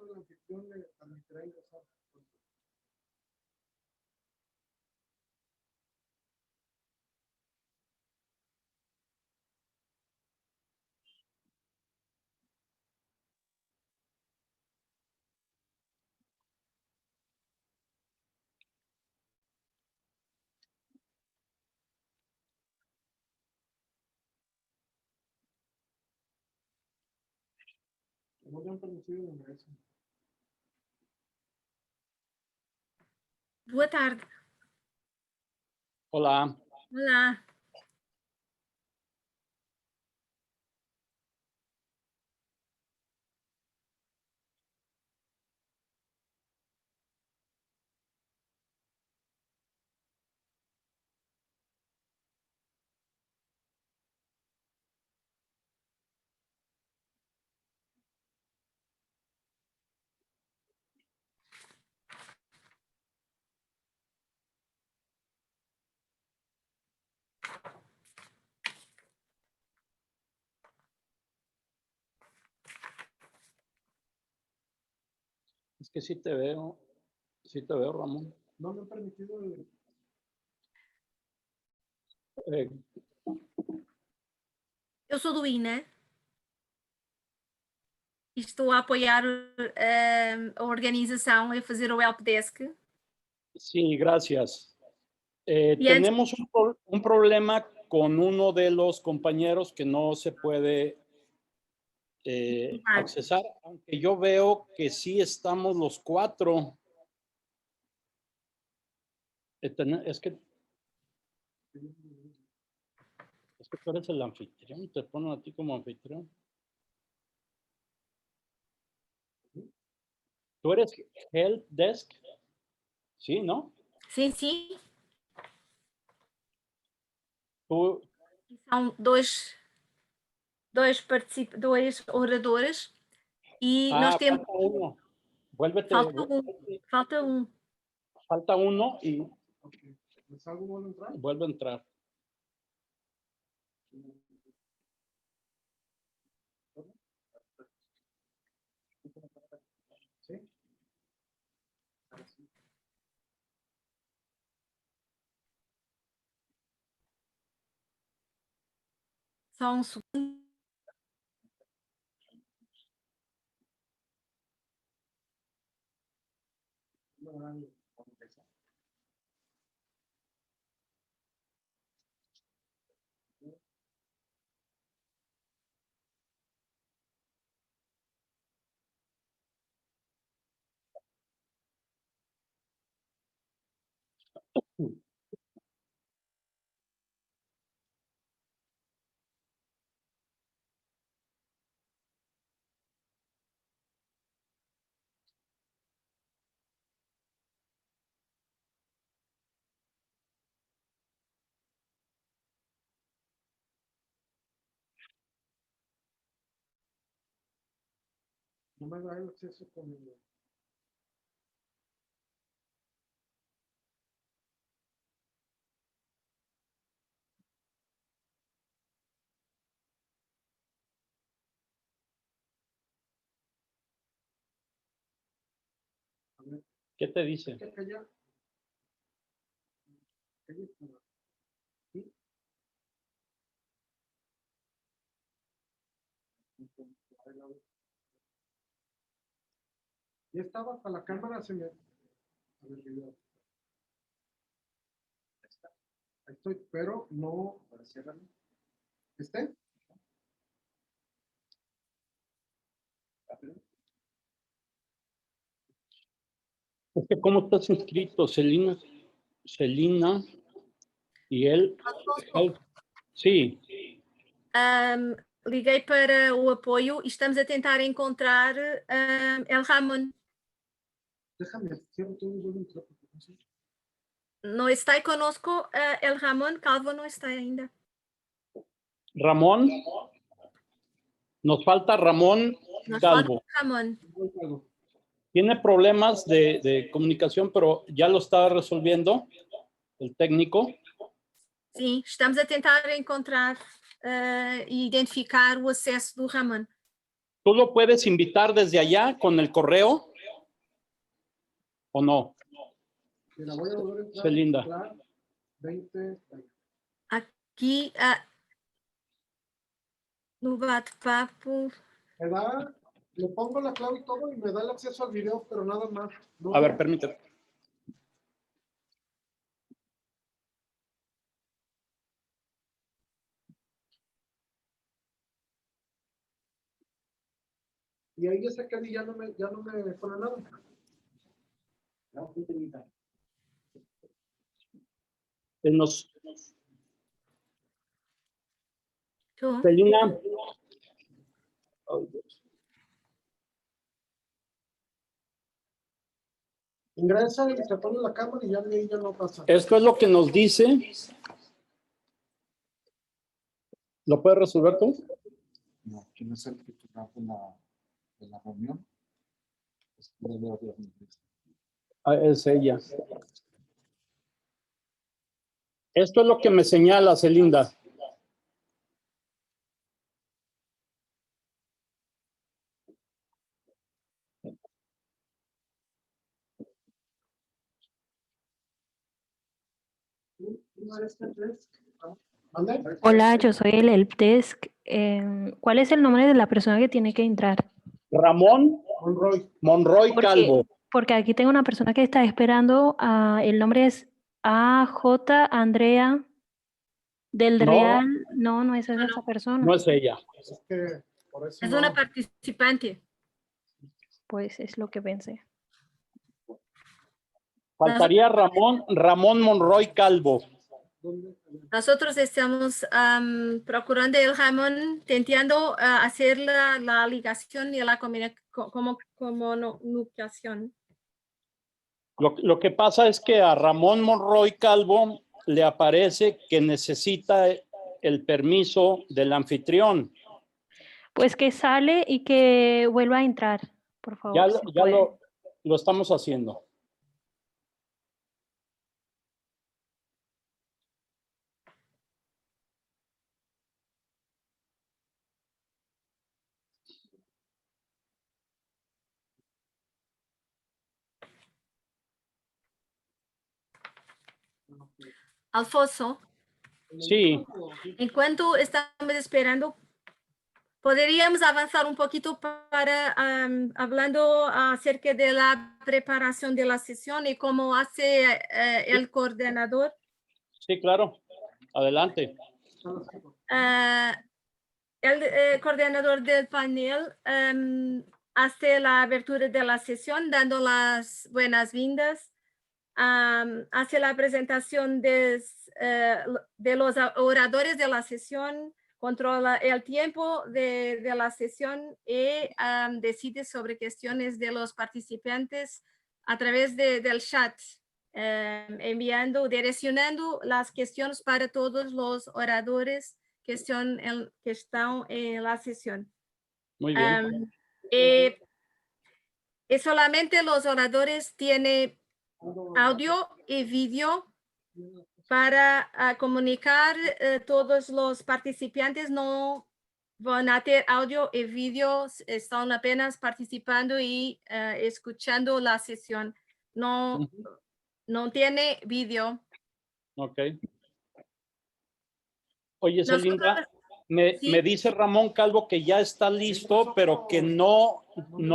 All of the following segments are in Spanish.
el anfitrión le permitirá ingresar. No le han permitido ingresar. Boa tarde. Hola. Olá. Es que sí te veo, Ramón. No me han permitido. Eu sou do INA e estou a apoiar a organização a fazer o helpdesk. Sí, gracias. Y Tenemos un problema con uno de los compañeros que no se puede accesar, aunque yo veo que sí estamos los 4. Es que tú eres el anfitrión, te ponen a ti como anfitrión. ¿Tú eres help desk? Sí, ¿no? Sim, sim. Tú, São dois oradores e nós temos. falta uno. Vuélvete. Falta um. Falta uno y Okay. ¿Les hago vuelvo a entrar? vuelve a entrar. ¿Sí? Só um segundo. No me da el acceso con el. A ver, ¿Qué te dice? ¿qué calla? ¿Sí? Ya estaba hasta la cámara, se me. A ver, video. Ahí estoy, pero no. ¿Este? Es que ¿cómo estás inscrito? Celina y él. Sí. Liguei para o apoio e estamos a tentar encontrar El Ramón. Déjame, cierro todo y vuelvo a entrar. Não está conosco El Ramón, Calvo não está ainda. Ramón. Nos falta Ramón Calvo. Ramón. Tiene problemas de comunicación, pero ya lo está resolviendo el técnico. Sim, estamos a tentar encontrar e identificar o acesso do Ramón. ¿Tú lo puedes invitar desde allá con el correo? ¿O no? Mira, voy a volver a entrar. Celinda. Plan 20. Aqui no bate-papo. Me da, le pongo la clave y todo y me da el acceso al video, pero nada más. No, A ver, permíteme. y ahí ese Kelly ya no me pone nada. Nos, Tô. Celina. Ay, Dios. Ingresa y se pone la cámara y ya de ahí ya no pasa. Esto es lo que nos dice. ¿Lo puedes resolver tú? No, ¿quién es el titular de la reunión? Debe haber un- Ah, es ella. Esto es lo que me señala, Celinda. ¿Mande? Hola, yo soy el helpdesk. ¿Cuál es el nombre de la persona que tiene que entrar? Ramón Monroy. Monroy Porque- Calvo. Porque aquí tengo una persona que está esperando. El nombre es AJ Andrea del No. Real. No, no es esa persona. No es ella. Es que por eso Es no. una participante. Pues es lo que pensé. Faltaría Ramón Monroy Calvo. ¿Dónde? Nosotros estamos procurando el Ramón, intentando hacer la ligación y la comunicación. Lo que pasa es que a Ramón Monroy Calvo le aparece que necesita el permiso del anfitrión. Pues que sale y que vuelva a entrar, por favor. si puede. Lo estamos haciendo. Alfonso, Sí, enquanto estamos esperando, poderíamos avanzar un poquito para hablando acerca de la preparación de la sesión y cómo hace el coordinador. sí, claro. Adelante. El coordinador del panel hace la abertura de la sesión dando las buenas-vindas. Hace la presentación de los oradores de la sesión, controla el tiempo de la sesión y decide sobre cuestiones de los participantes a través del chat, direccionando las cuestiones para todos los oradores que están en la sesión. Muy bien. Y solamente los oradores tienen audio y vídeo para comunicar. Todos los participantes no van a tener audio y vídeo, están apenas participando y escuchando la sesión. No tiene vídeo. Ok. Oye, Celinda, Nosotros- me sí. dice Ramón Calvo que ya está listo, pero que no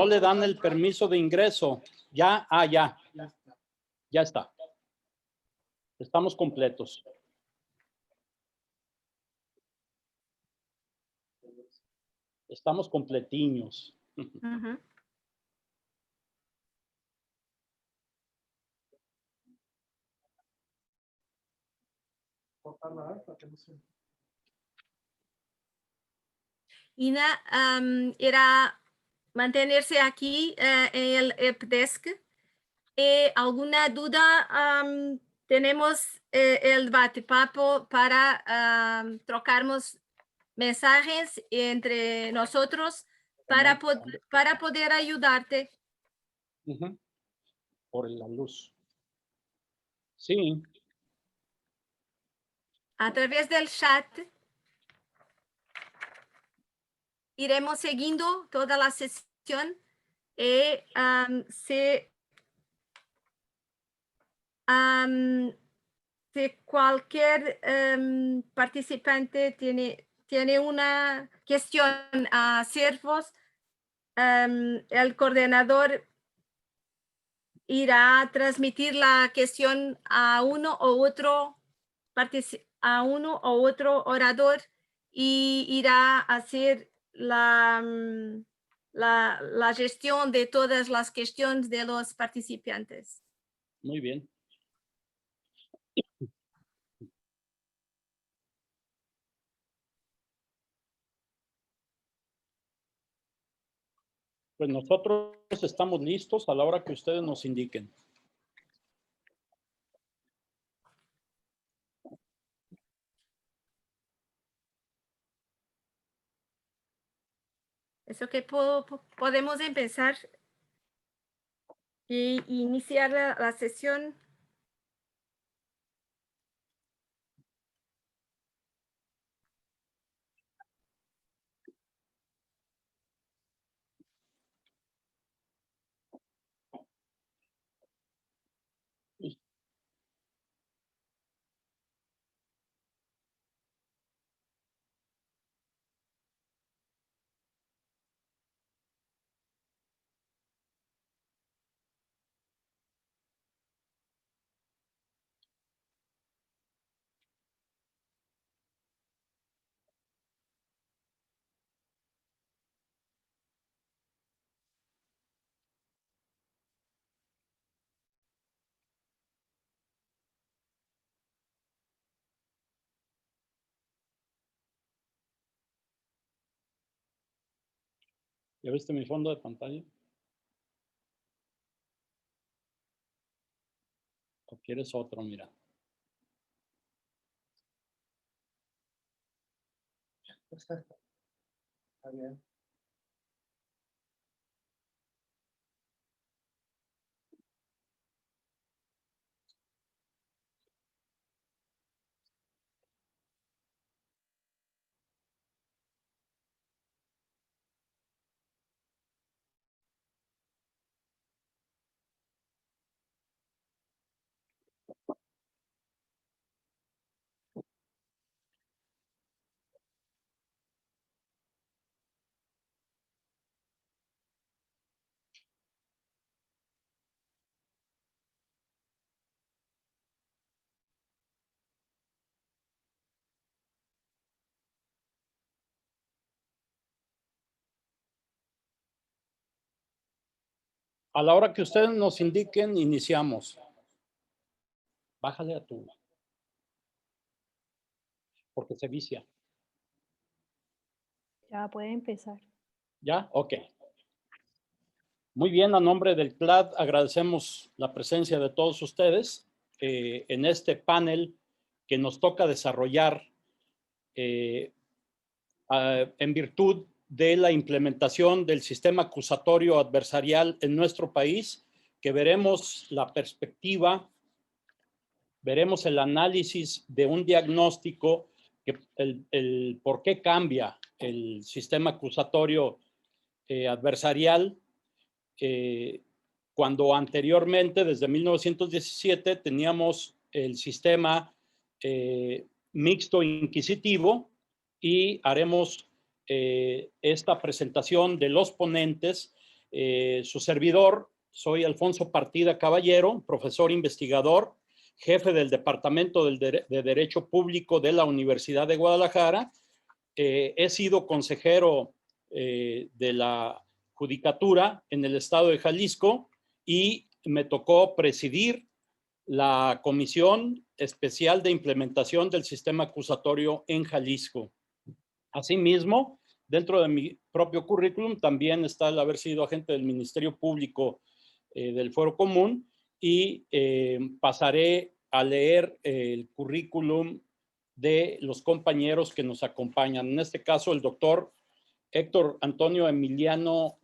le dan el permiso de ingreso. Ya está. Estamos completos. Estamos completiños. Ujú. Ina irá mantenerse aquí en el helpdesk. ¿Alguna duda? Tenemos el bate-papo para trocarnos mensajes entre nosotros para poder ayudarte. Ujú. Por la luz. Sí, A través del chat. iremos siguiendo toda la sesión y si cualquier participante tiene una cuestión a hacervos, el coordinador irá a transmitir la cuestión a uno u otro orador y irá a hacer la gestión de todas las cuestiones de los participantes. Muy bien. Pues nosotros estamos listos a la hora que ustedes nos indiquen. Eso que podemos empezar y iniciar la sesión. ¿Ya viste mi fondo de pantalla? ¿O quieres otro? Mira. Está bien. A la hora que ustedes nos indiquen, iniciamos. Bájale a tu, porque se vicia. Ya puede empezar. ¿Ya? Ok. Muy bien, a nombre del CLAD agradecemos la presencia de todos ustedes en este panel que nos toca desarrollar en virtud de la implementación del sistema acusatorio adversarial en nuestro país, que veremos la perspectiva, veremos el análisis de un diagnóstico, el por qué cambia el sistema acusatorio adversarial, cuando anteriormente, desde 1917, teníamos el sistema mixto inquisitivo, y haremos esta presentación de los ponentes. Su servidor, soy Alfonso Partida Caballero, profesor investigador, jefe del Departamento de Derecho Público de la Universidad de Guadalajara. He sido consejero de la Judicatura en el estado de Jalisco y me tocó presidir la Comisión Especial de Implementación del Sistema Acusatorio en Jalisco. Asimismo, dentro de mi propio currículum también está el haber sido agente del Ministerio Público del Fuero Común, y pasaré a leer el currículum de los compañeros que nos acompañan. En este caso, el doctor Héctor Antonio Emiliano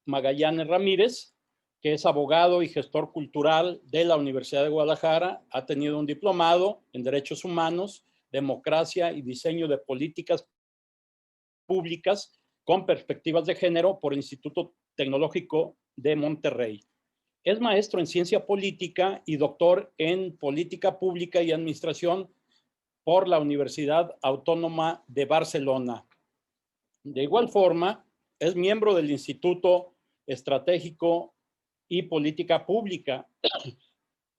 Magallanes Ramírez, que es abogado y gestor cultural de la Universidad de Guadalajara. Ha tenido un diplomado en Derechos Humanos, Democracia y Diseño de Políticas Públicas con perspectivas de género por el Instituto Tecnológico de Monterrey. Es maestro en ciencia política y doctor en política pública y administración por la Universidad Autónoma de Barcelona. De igual forma, es miembro del Instituto Estratégico y Política Pública.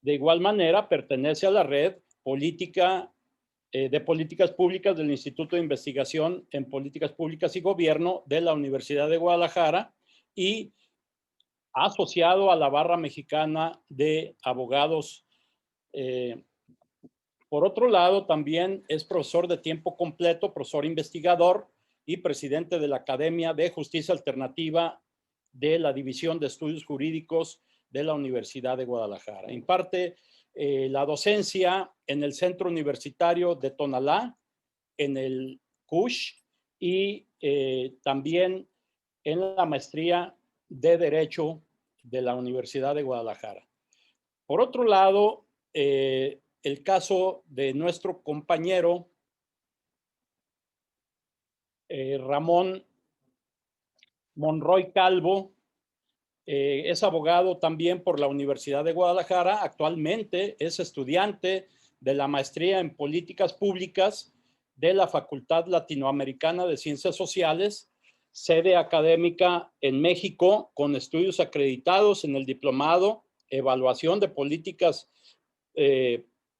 De igual manera, pertenece a la red de políticas públicas del Instituto de Investigación en Políticas Públicas y Gobierno de la Universidad de Guadalajara y asociado a la Barra Mexicana de Abogados. Por otro lado, también es profesor de tiempo completo, profesor investigador y presidente de la Academia de Justicia Alternativa de la División de Estudios Jurídicos de la Universidad de Guadalajara. Imparte la docencia en el Centro Universitario de Tonalá, en el CUSH y también en la maestría de Derecho de la Universidad de Guadalajara. Por otro lado, el caso de nuestro compañero Ramón Monroy Calvo, es abogado también por la Universidad de Guadalajara. Actualmente es estudiante de la maestría en Políticas Públicas de la Facultad Latinoamericana de Ciencias Sociales, sede académica en México, con estudios acreditados en el diplomado, evaluación de políticas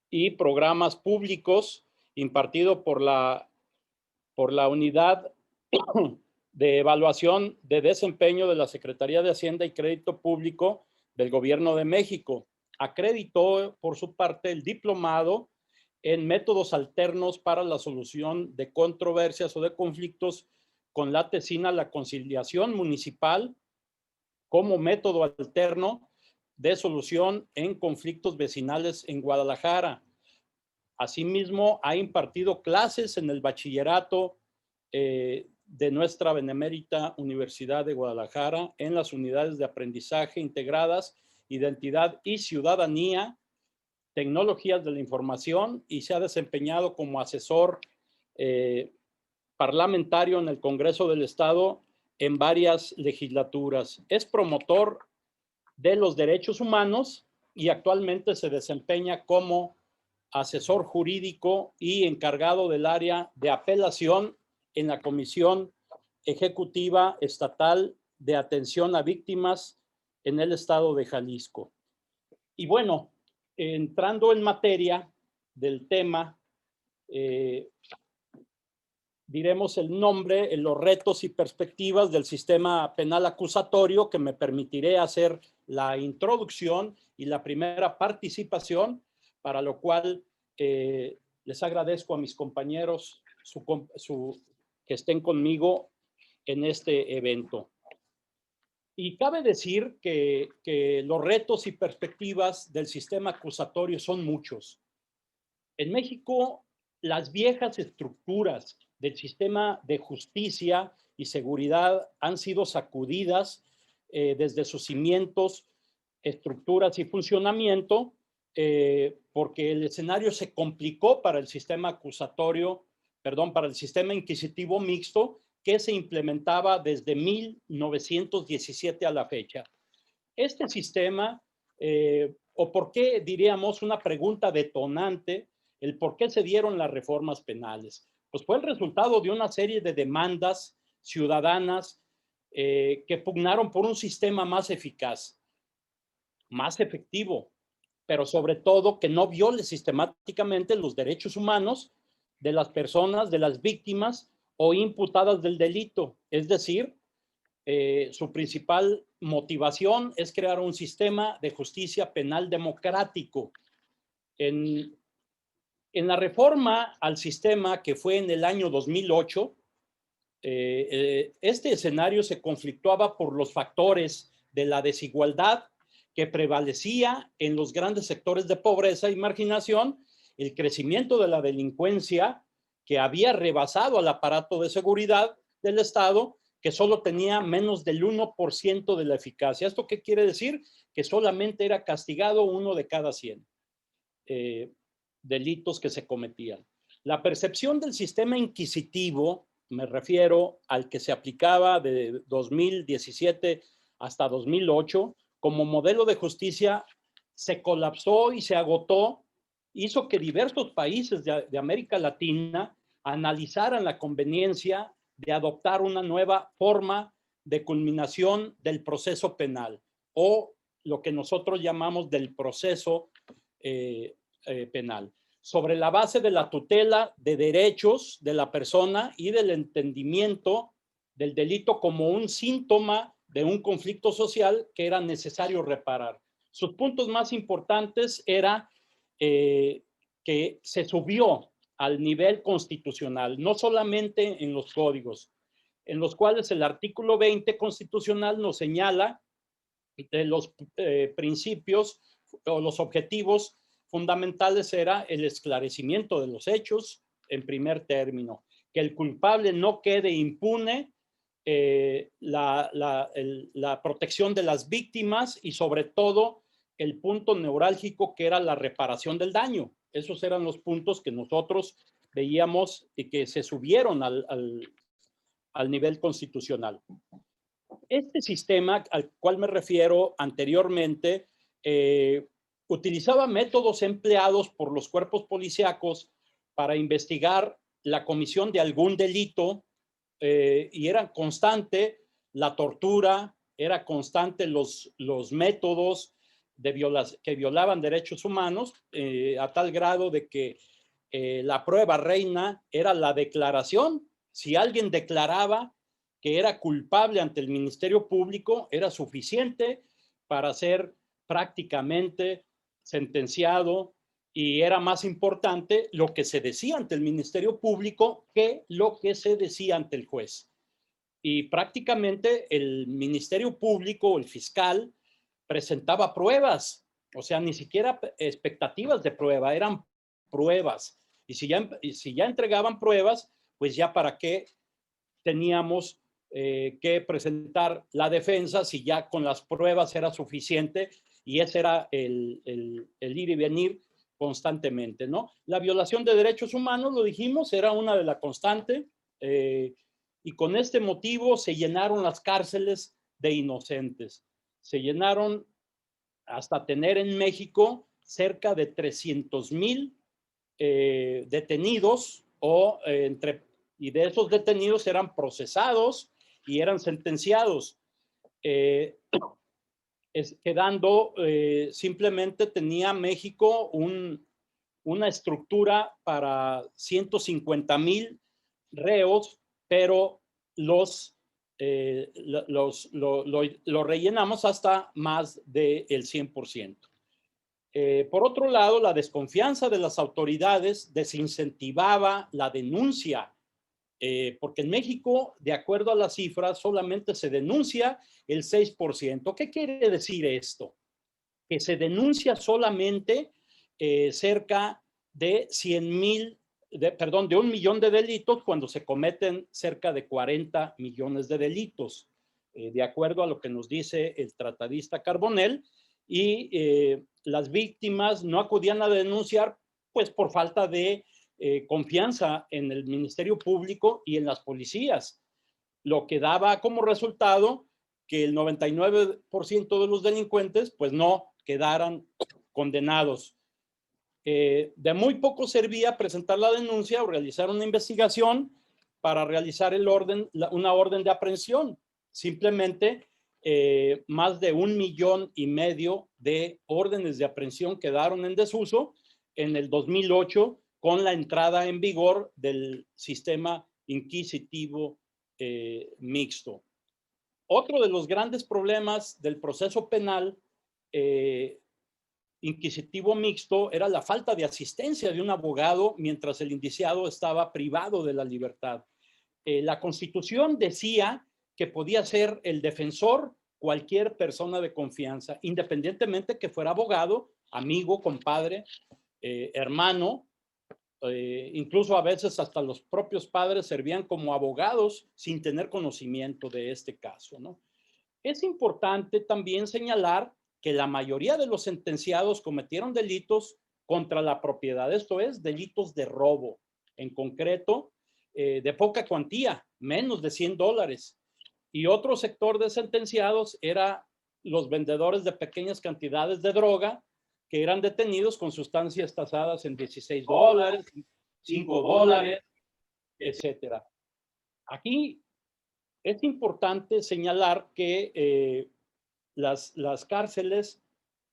y programas públicos, impartido por la unidad de evaluación de desempeño de la Secretaría de Hacienda y Crédito Público del Gobierno de México. Acreditó, por su parte, el diplomado en métodos alternos para la solución de controversias o de conflictos con la tesina La Conciliación Municipal como método alterno de solución en conflictos vecinales en Guadalajara. Asimismo, ha impartido clases en el bachillerato de nuestra benemérita Universidad de Guadalajara en las unidades de aprendizaje integradas, identidad y ciudadanía, tecnologías de la información, y se ha desempeñado como asesor parlamentario en el Congreso del Estado en varias legislaturas. Es promotor de los derechos humanos y actualmente se desempeña como asesor jurídico y encargado del área de apelación en la Comisión Ejecutiva Estatal de Atención a Víctimas en el estado de Jalisco. Y bueno, entrando en materia del tema, diremos el nombre, los retos y perspectivas del sistema penal acusatorio, que me permitiré hacer la introducción y la primera participación, para lo cual les agradezco a mis compañeros que estén conmigo en este evento. Y cabe decir que los retos y perspectivas del sistema acusatorio son muchos. En México, las viejas estructuras del sistema de justicia y seguridad han sido sacudidas desde sus cimientos, estructuras y funcionamiento, porque el escenario se complicó para el sistema acusatorio, para el sistema inquisitivo mixto, que se implementaba desde 1917 a la fecha. Este sistema, o por qué diríamos una pregunta detonante, el por qué se dieron las reformas penales, pues fue el resultado de una serie de demandas ciudadanas que pugnaron por un sistema más eficaz, más efectivo, pero sobre todo que no viole sistemáticamente los derechos humanos de las personas, de las víctimas o imputadas del delito. Es decir, su principal motivación es crear un sistema de justicia penal democrático. En la reforma al sistema, que fue en el año 2008, este escenario se conflictuaba por los factores de la desigualdad que prevalecía en los grandes sectores de pobreza y marginación, el crecimiento de la delincuencia que había rebasado al aparato de seguridad del Estado, que solo tenía menos del 1% de la eficacia. ¿Esto qué quiere decir? Que solamente era castigado 1 de cada 100 delitos que se cometían. La percepción del sistema inquisitivo me refiero al que se aplicaba de 2017 hasta 2008, como modelo de justicia se colapsó y se agotó, hizo que diversos países de América Latina analizaran la conveniencia de adoptar una nueva forma de culminación del proceso penal, o lo que nosotros llamamos del proceso penal, sobre la base de la tutela de derechos de la persona y del entendimiento del delito como un síntoma de un conflicto social que era necesario reparar. Sus puntos más importantes era que se subió al nivel constitucional, no solamente en los códigos, en los cuales el artículo 20 constitucional nos señala de los principios o los objetivos fundamentales era el esclarecimiento de los hechos en primer término, que el culpable no quede impune, la protección de las víctimas y sobre todo el punto neurálgico que era la reparación del daño. Esos eran los puntos que nosotros veíamos y que se subieron al nivel constitucional. Este sistema al cual me refiero anteriormente utilizaba métodos empleados por los cuerpos policíacos para investigar la comisión de algún delito y era constante la tortura, era constante los métodos que violaban derechos humanos a tal grado de que la prueba reina era la declaración. Si alguien declaraba que era culpable ante el Ministerio Público, era suficiente para ser prácticamente sentenciado, y era más importante lo que se decía ante el Ministerio Público que lo que se decía ante el juez. Y prácticamente el Ministerio Público, el fiscal, presentaba pruebas, o sea, ni siquiera expectativas de prueba, eran pruebas. Y si ya entregaban pruebas, pues ya para qué teníamos que presentar la defensa si ya con las pruebas era suficiente, y ese era el ir y venir constantemente, ¿no? La violación de derechos humanos, lo dijimos, era una de las constantes, y con este motivo se llenaron las cárceles de inocentes. Se llenaron hasta tener en México cerca de 300,000 detenidos, y de esos detenidos eran procesados y eran sentenciados, quedando simplemente tenía México una estructura para 150,000 reos, pero lo rellenamos hasta más del 100%. Por otro lado, la desconfianza de las autoridades desincentivaba la denuncia, porque en México, de acuerdo a las cifras, solamente se denuncia el 6%. ¿Qué quiere decir esto? Que se denuncia solamente cerca de 100,000, de 1 millón de delitos cuando se cometen cerca de 40 millones de delitos, de acuerdo a lo que nos dice el tratadista Carbonell, y las víctimas no acudían a denunciar pues por falta de confianza en el Ministerio Público y en las policías, lo que daba como resultado que el 99% de los delincuentes pues no quedaran condenados. De muy poco servía presentar la denuncia o realizar una investigación para realizar una orden de aprehensión. Simplemente más de 1,5 millones de órdenes de aprehensión quedaron en desuso en el 2008 con la entrada en vigor del sistema inquisitivo mixto. Otro de los grandes problemas del proceso penal inquisitivo mixto era la falta de asistencia de un abogado mientras el indiciado estaba privado de la libertad. La Constitución decía que podía ser el defensor cualquier persona de confianza, independientemente que fuera abogado, amigo, compadre, hermano, incluso a veces hasta los propios padres servían como abogados sin tener conocimiento de este caso, ¿no? Es importante también señalar que la mayoría de los sentenciados cometieron delitos contra la propiedad, esto es, delitos de robo. En concreto, de poca cuantía, menos de $100. Y otro sector de sentenciados era los vendedores de pequeñas cantidades de droga que eran detenidos con sustancias tasadas en $16, $5, etcétera. Aquí es importante señalar que las cárceles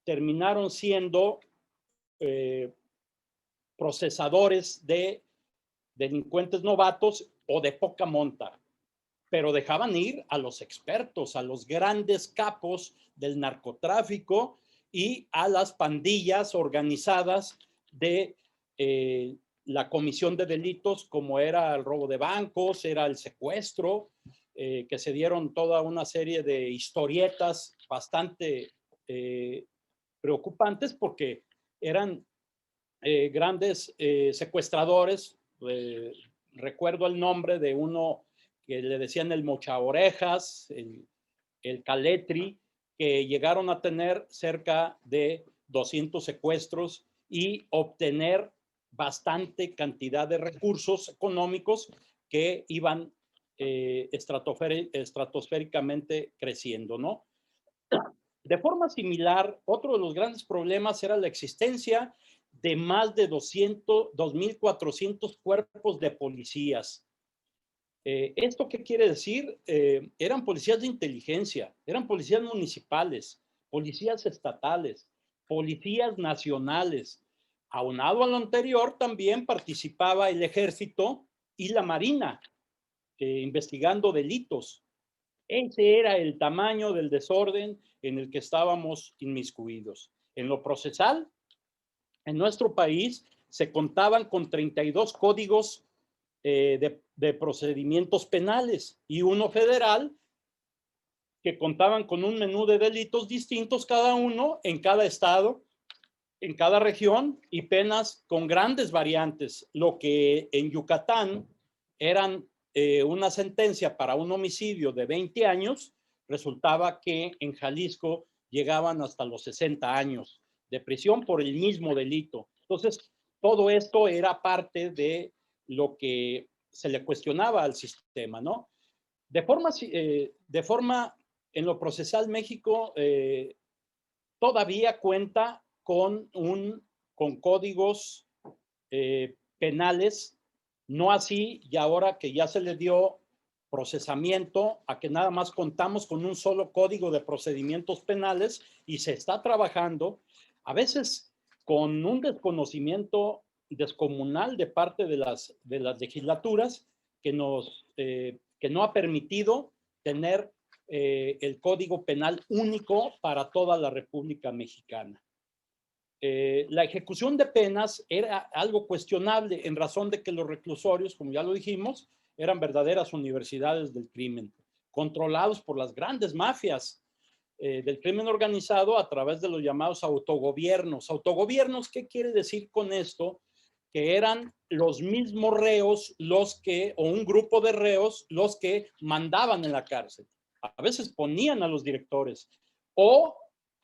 terminaron siendo procesadores de delincuentes novatos o de poca monta, pero dejaban ir a los expertos, a los grandes capos del narcotráfico y a las pandillas organizadas de la comisión de delitos, como era el robo de bancos, era el secuestro, que se dieron toda una serie de historietas bastante preocupantes porque eran grandes secuestradores. Recuerdo el nombre de uno que le decían el mochaorejas, el caletri, que llegaron a tener cerca de 200 secuestros y obtener bastante cantidad de recursos económicos que iban estratosféricamente creciendo, ¿no? De forma similar, otro de los grandes problemas era la existencia de más de 2.400 cuerpos de policías. ¿Esto qué quiere decir? Eran policías de inteligencia, eran policías municipales, policías estatales, policías nacionales. Aunado a lo anterior, también participaba el ejército y la marina investigando delitos. Ese era el tamaño del desorden en el que estábamos inmiscuidos. En lo procesal, en nuestro país se contaban con 32 códigos de procedimientos penales y uno federal que contaban con un menú de delitos distintos cada uno en cada estado, en cada región, y penas con grandes variantes. Lo que en Yucatán eran una sentencia para un homicidio de 20 años, resultaba que en Jalisco llegaban hasta los 60 años de prisión por el mismo delito. Entonces, todo esto era parte de lo que se le cuestionaba al sistema, ¿no? De forma en lo procesal, México todavía cuenta con códigos penales, no así, y ahora que ya se le dio procesamiento a que nada más contamos con un solo código de procedimientos penales y se está trabajando, a veces con un desconocimiento descomunal de parte de las legislaturas que no ha permitido tener el Código Penal único para toda la República Mexicana. La ejecución de penas era algo cuestionable en razón de que los reclusorios, como ya lo dijimos, eran verdaderas universidades del crimen, controlados por las grandes mafias del crimen organizado a través de los llamados autogobiernos. ¿Autogobiernos qué quiere decir con esto? Que eran los mismos reos o un grupo de reos los que mandaban en la cárcel. A veces ponían a los directores o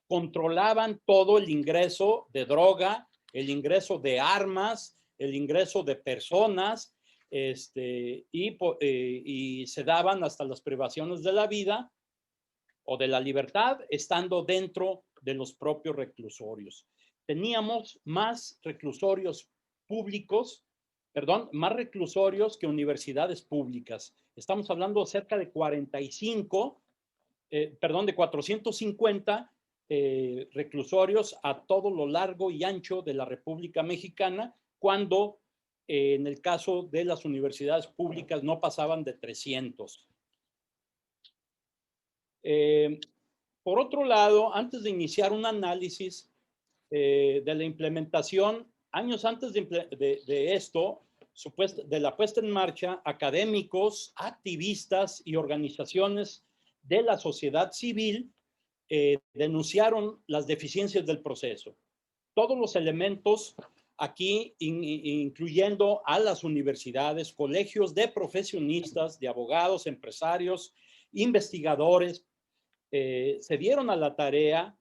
controlaban todo el ingreso de droga, el ingreso de armas, el ingreso de personas, y se daban hasta las privaciones de la vida o de la libertad estando dentro de los propios reclusorios. Teníamos más reclusorios más reclusorios que universidades públicas. Estamos hablando cerca de 450 reclusorios a todo lo largo y ancho de la República Mexicana, cuando en el caso de las universidades públicas no pasaban de 300. Por otro lado, antes de iniciar un análisis de la implementación, años antes de esto, de la puesta en marcha, académicos, activistas y organizaciones de la sociedad civil denunciaron las deficiencias del proceso. Todos los elementos aquí, incluyendo a las universidades, colegios de profesionistas, de abogados, empresarios, investigadores, se dieron a la tarea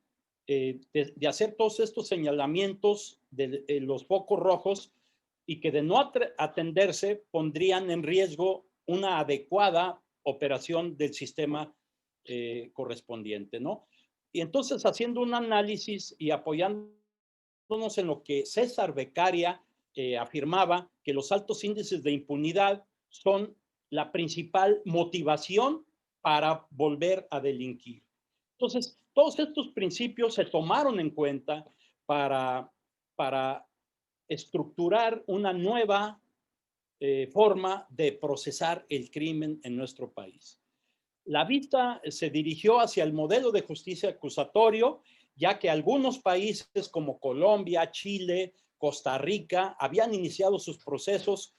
de hacer todos estos señalamientos de los focos rojos y que de no atenderse pondrían en riesgo una adecuada operación del sistema correspondiente, ¿no? Y entonces, haciendo un análisis y apoyándonos en lo que César Beccaria afirmaba, que los altos índices de impunidad son la principal motivación para volver a delinquir. Entonces, todos estos principios se tomaron en cuenta para estructurar una nueva forma de procesar el crimen en nuestro país. La vista se dirigió hacia el modelo de justicia acusatorio, ya que algunos países como Colombia, Chile, Costa Rica habían iniciado sus procesos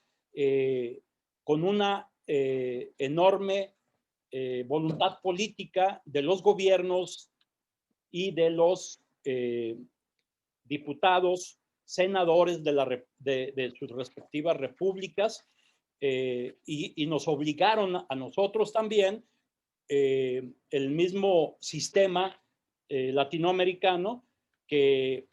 con una enorme voluntad política de los gobiernos y de los diputados, senadores de sus respectivas repúblicas, y nos obligaron a nosotros también, el mismo sistema latinoamericano, que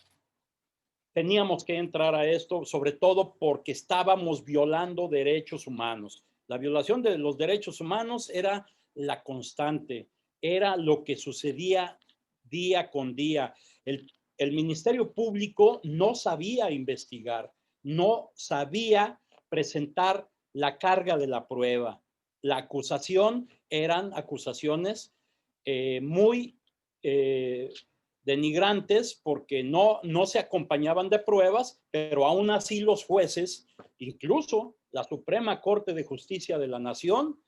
teníamos que entrar a esto, sobre todo porque estábamos violando derechos humanos. La violación de los derechos humanos era la constante, era lo que sucedía día con día. El Ministerio Público no sabía investigar, no sabía presentar la carga de la prueba. La acusación eran acusaciones muy denigrantes, porque no se acompañaban de pruebas, pero aún así los jueces, incluso la Suprema Corte de Justicia de la Nación,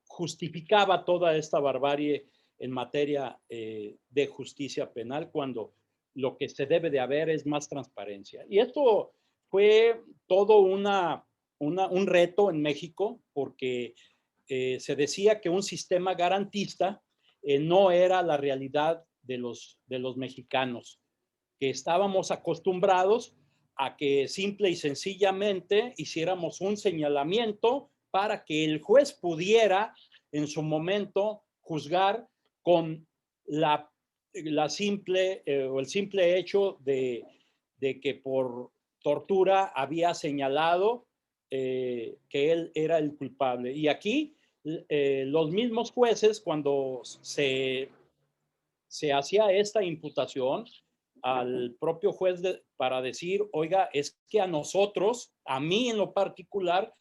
justificaba toda esta barbarie en materia de justicia penal, cuando lo que se debe de haber es más transparencia. Y esto fue todo un reto en México, porque se decía que un sistema garantista no era la realidad de los mexicanos, que estábamos acostumbrados a que simple y sencillamente hiciéramos un señalamiento para que el juez pudiera en su momento juzgar con la simple o el simple hecho de que por tortura había señalado que él era el culpable. Y aquí los mismos jueces, cuando se hacía esta imputación al propio juez para decir, oiga, es que a nosotros, a mí en lo particular,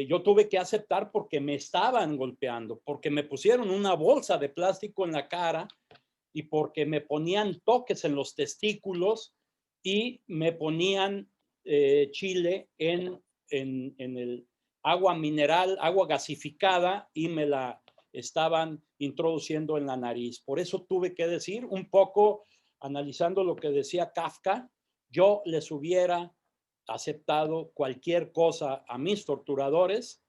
yo tuve que aceptar porque me estaban golpeando, porque me pusieron una bolsa de plástico en la cara y porque me ponían toques en los testículos y me ponían chile en el agua mineral, agua gasificada, y me la estaban introduciendo en la nariz. Por eso tuve que decir, un poco analizando lo que decía Kafka, yo les hubiera aceptado cualquier cosa a mis torturadores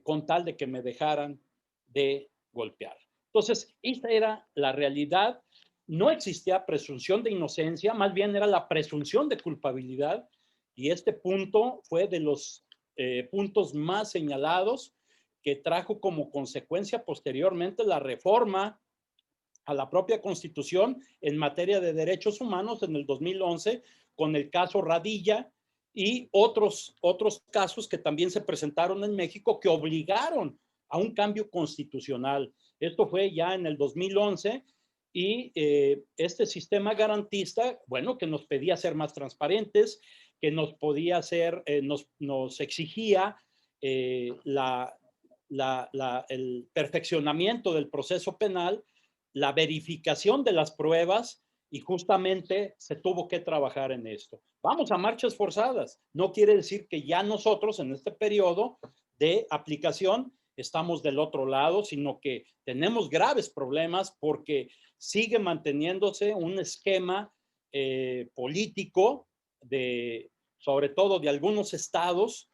con tal de que me dejaran de golpear. Entonces, esta era la realidad. No existía presunción de inocencia, más bien era la presunción de culpabilidad, y este punto fue de los puntos más señalados, que trajo como consecuencia posteriormente la reforma a la propia Constitución en materia de derechos humanos en el 2011, con el caso Radilla y otros casos que también se presentaron en México, que obligaron a un cambio constitucional. Esto fue ya en el 2011, y este sistema garantista, bueno, que nos pedía ser más transparentes, que nos podía hacer, nos exigía el perfeccionamiento del proceso penal, la verificación de las pruebas, y justamente se tuvo que trabajar en esto. Vamos a marchas forzadas. No quiere decir que ya nosotros en este periodo de aplicación estamos del otro lado, sino que tenemos graves problemas, porque sigue manteniéndose un esquema político, sobre todo de algunos estados,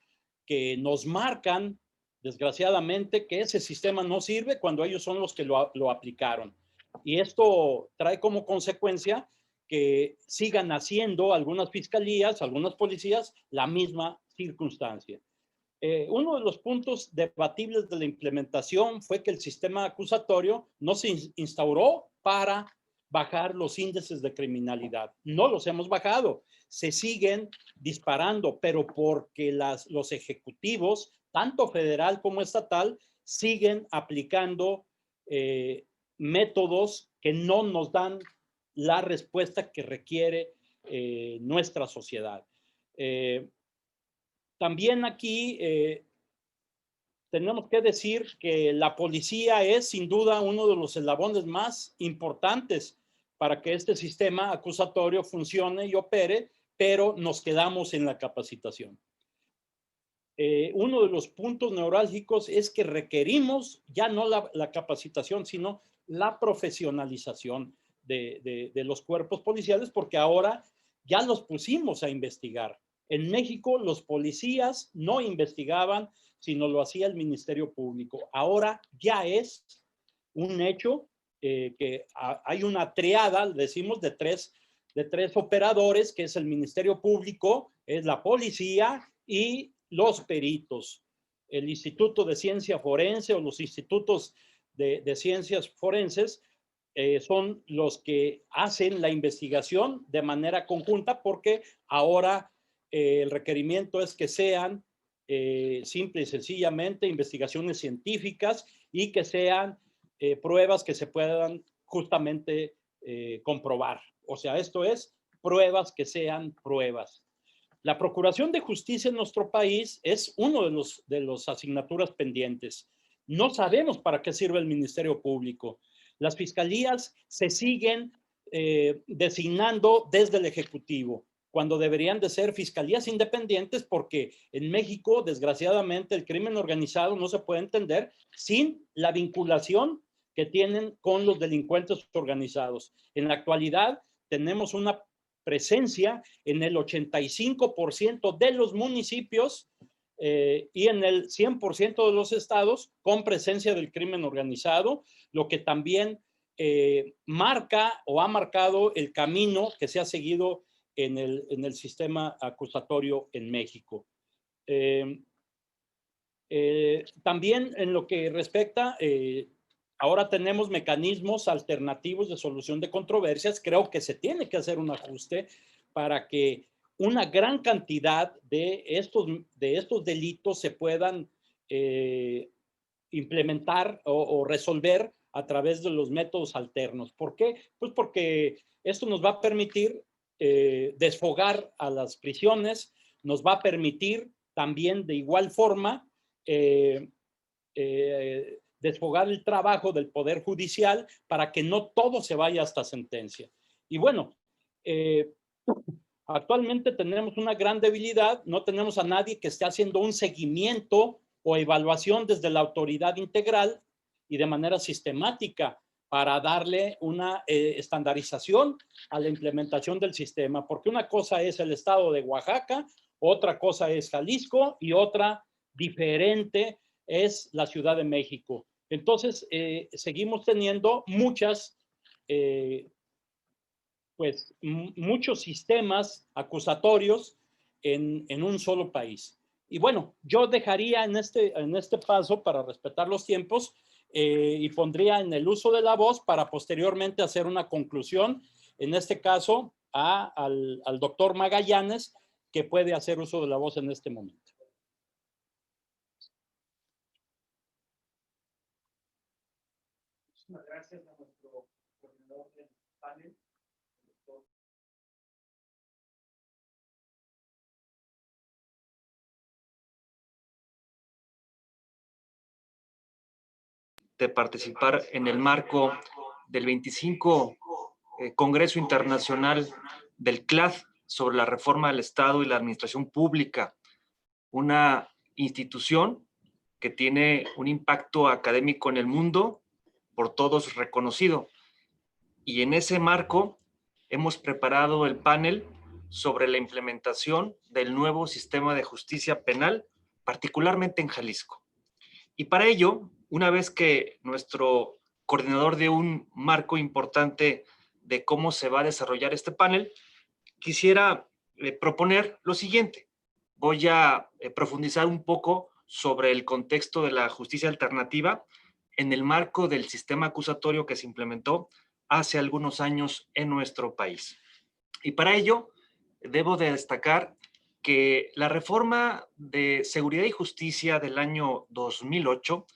que nos marcan, desgraciadamente, que ese sistema no sirve cuando ellos son los que lo aplicaron. Y esto trae como consecuencia que sigan haciendo algunas fiscalías, algunas policías, la misma circunstancia. Uno de los puntos debatibles de la implementación fue que el sistema acusatorio no se instauró para bajar los índices de criminalidad. No los hemos bajado, se siguen disparando, pero porque los ejecutivos, tanto federal como estatal, siguen aplicando métodos que no nos dan la respuesta que requiere nuestra sociedad. También aquí tenemos que decir que la policía es sin duda uno de los eslabones más importantes para que este sistema acusatorio funcione y opere, pero nos quedamos en la capacitación. Uno de los puntos neurálgicos es que requerimos ya no la capacitación, sino la profesionalización de los cuerpos policiales, porque ahora ya los pusimos a investigar. En México los policías no investigaban, sino lo hacía el Ministerio Público. Ahora ya es un hecho que hay una triada, decimos, de tres operadores, que es el Ministerio Público, es la policía y los peritos. El Instituto de Ciencia Forense o los institutos de ciencias forenses son los que hacen la investigación de manera conjunta, porque ahora el requerimiento es que sean simple y sencillamente investigaciones científicas y que sean pruebas que se puedan justamente comprobar. O sea, esto es pruebas que sean pruebas. La Procuración de Justicia en nuestro país es uno de los asignaturas pendientes. No sabemos para qué sirve el Ministerio Público. Las fiscalías se siguen designando desde el Ejecutivo, cuando deberían de ser fiscalías independientes, porque en México, desgraciadamente, el crimen organizado no se puede entender sin la vinculación que tienen con los delincuentes organizados. En la actualidad tenemos una presencia en el 85% de los municipios y en el 100% de los estados con presencia del crimen organizado, lo que también marca o ha marcado el camino que se ha seguido en el sistema acusatorio en México. También en lo que respecta, ahora tenemos mecanismos alternativos de solución de controversias. Creo que se tiene que hacer un ajuste para que una gran cantidad de estos delitos se puedan implementar o resolver a través de los métodos alternos. ¿Por qué? Pues porque esto nos va a permitir desfogar a las prisiones, nos va a permitir también de igual forma desfogar el trabajo del Poder Judicial para que no todo se vaya hasta sentencia. Y bueno, actualmente tenemos una gran debilidad, no tenemos a nadie que esté haciendo un seguimiento o evaluación desde la autoridad integral y de manera sistemática para darle una estandarización a la implementación del sistema, porque una cosa es el estado de Oaxaca, otra cosa es Jalisco y otra diferente es la Ciudad de México. Entonces, seguimos teniendo muchos sistemas acusatorios en un solo país. Y bueno, yo dejaría en este paso, para respetar los tiempos, y pondría en el uso de la voz para posteriormente hacer una conclusión, en este caso al doctor Magallanes, que puede hacer uso de la voz en este momento. Muchísimas gracias a nuestro coordinador del panel, el doctor. De participar en el marco del 25 Congreso Internacional del CLAD sobre la reforma del Estado y la administración pública, una institución que tiene un impacto académico en el mundo, por todos reconocido. Y en ese marco hemos preparado el panel sobre la implementación del nuevo sistema de justicia penal, particularmente en Jalisco. Y para ello, una vez que nuestro coordinador dio un marco importante de cómo se va a desarrollar este panel, quisiera proponer lo siguiente. Voy a profundizar un poco sobre el contexto de la justicia alternativa en el marco del sistema acusatorio que se implementó hace algunos años en nuestro país. Y para ello, debo de destacar que la reforma de Seguridad y Justicia del año 2008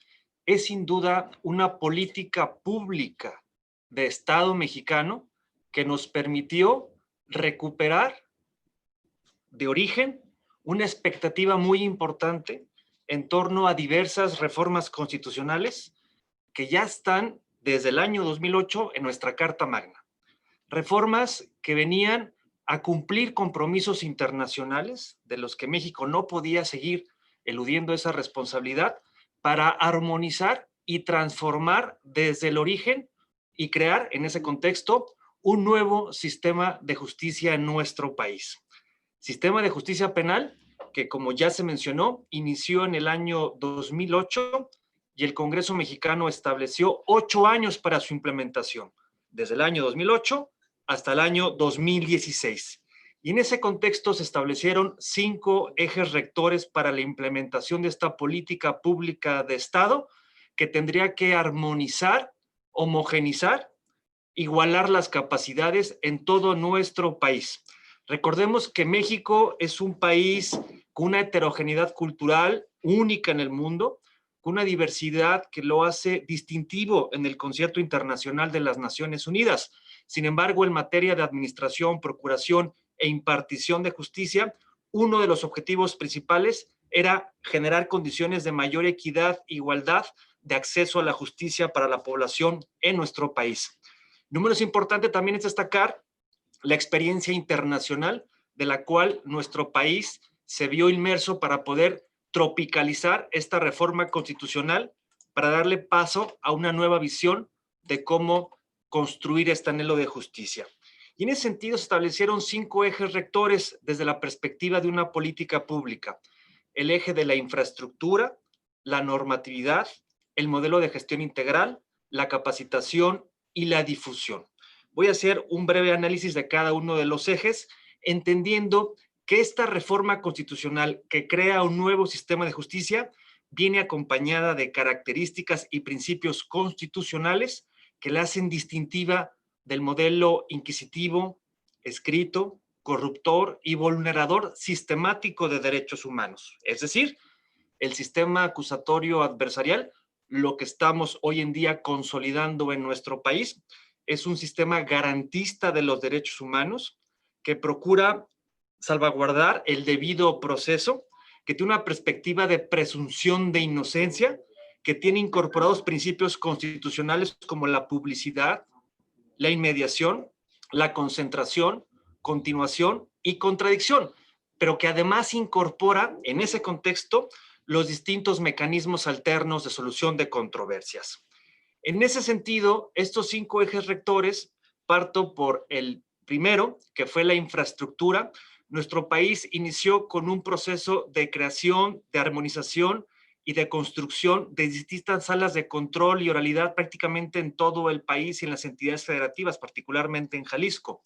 es sin duda una política pública de Estado mexicano que nos permitió recuperar de origen una expectativa muy importante en torno a diversas reformas constitucionales que ya están desde el año 2008 en nuestra Carta Magna. Reformas que venían a cumplir compromisos internacionales de los que México no podía seguir eludiendo esa responsabilidad para armonizar y transformar desde el origen y crear en ese contexto un nuevo sistema de justicia en nuestro país. Sistema de justicia penal que, como ya se mencionó, inició en el año 2008 y el Congreso mexicano estableció 8 años para su implementación, desde el año 2008 hasta el año 2016. Y en ese contexto se establecieron 5 ejes rectores para la implementación de esta política pública de Estado que tendría que armonizar, homogenizar, igualar las capacidades en todo nuestro país. Recordemos que México es un país con una heterogeneidad cultural única en el mundo, con una diversidad que lo hace distintivo en el concierto internacional de las Naciones Unidas. Sin embargo, en materia de administración, procuración e impartición de justicia, uno de los objetivos principales era generar condiciones de mayor equidad e igualdad de acceso a la justicia para la población en nuestro país. Número importante también es destacar la experiencia internacional de la cual nuestro país se vio inmerso para poder tropicalizar esta reforma constitucional para darle paso a una nueva visión de cómo construir este anhelo de justicia. Y en ese sentido se establecieron 5 ejes rectores desde la perspectiva de una política pública. El eje de la infraestructura, la normatividad, el modelo de gestión integral, la capacitación y la difusión. Voy a hacer un breve análisis de cada uno de los ejes, entendiendo que esta reforma constitucional que crea un nuevo sistema de justicia viene acompañada de características y principios constitucionales que la hacen distintiva del modelo inquisitivo, escrito, corruptor y vulnerador sistemático de derechos humanos. Es decir, el sistema acusatorio adversarial, lo que estamos hoy en día consolidando en nuestro país, es un sistema garantista de los derechos humanos que procura salvaguardar el debido proceso, que tiene una perspectiva de presunción de inocencia, que tiene incorporados principios constitucionales como la publicidad, la inmediación, la concentración, continuación y contradicción, pero que además incorpora en ese contexto los distintos mecanismos alternos de solución de controversias. En ese sentido, estos 5 ejes rectores, parto por el primero, que fue la infraestructura. Nuestro país inició con un proceso de creación, de armonización y de construcción de distintas salas de control y oralidad prácticamente en todo el país y en las entidades federativas, particularmente en Jalisco.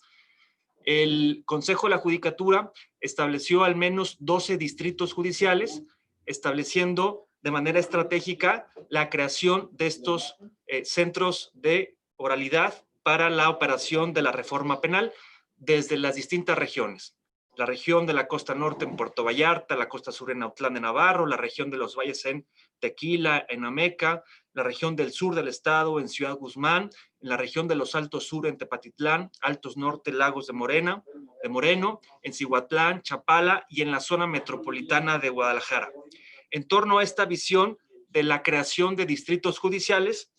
El Consejo de la Judicatura estableció al menos 12 distritos judiciales, estableciendo de manera estratégica la creación de estos centros de oralidad para la operación de la reforma penal desde las distintas regiones. La región de la costa norte en Puerto Vallarta, la costa sur en Autlán de Navarro, la región de los valles en Tequila, en Ameca, la región del sur del estado en Ciudad Guzmán, en la región de los Altos Sur en Tepatitlán, Altos Norte, Lagos de Moreno, en Cihuatlán, Chapala y en la zona metropolitana de Guadalajara. En torno a esta visión de la creación de distritos judiciales,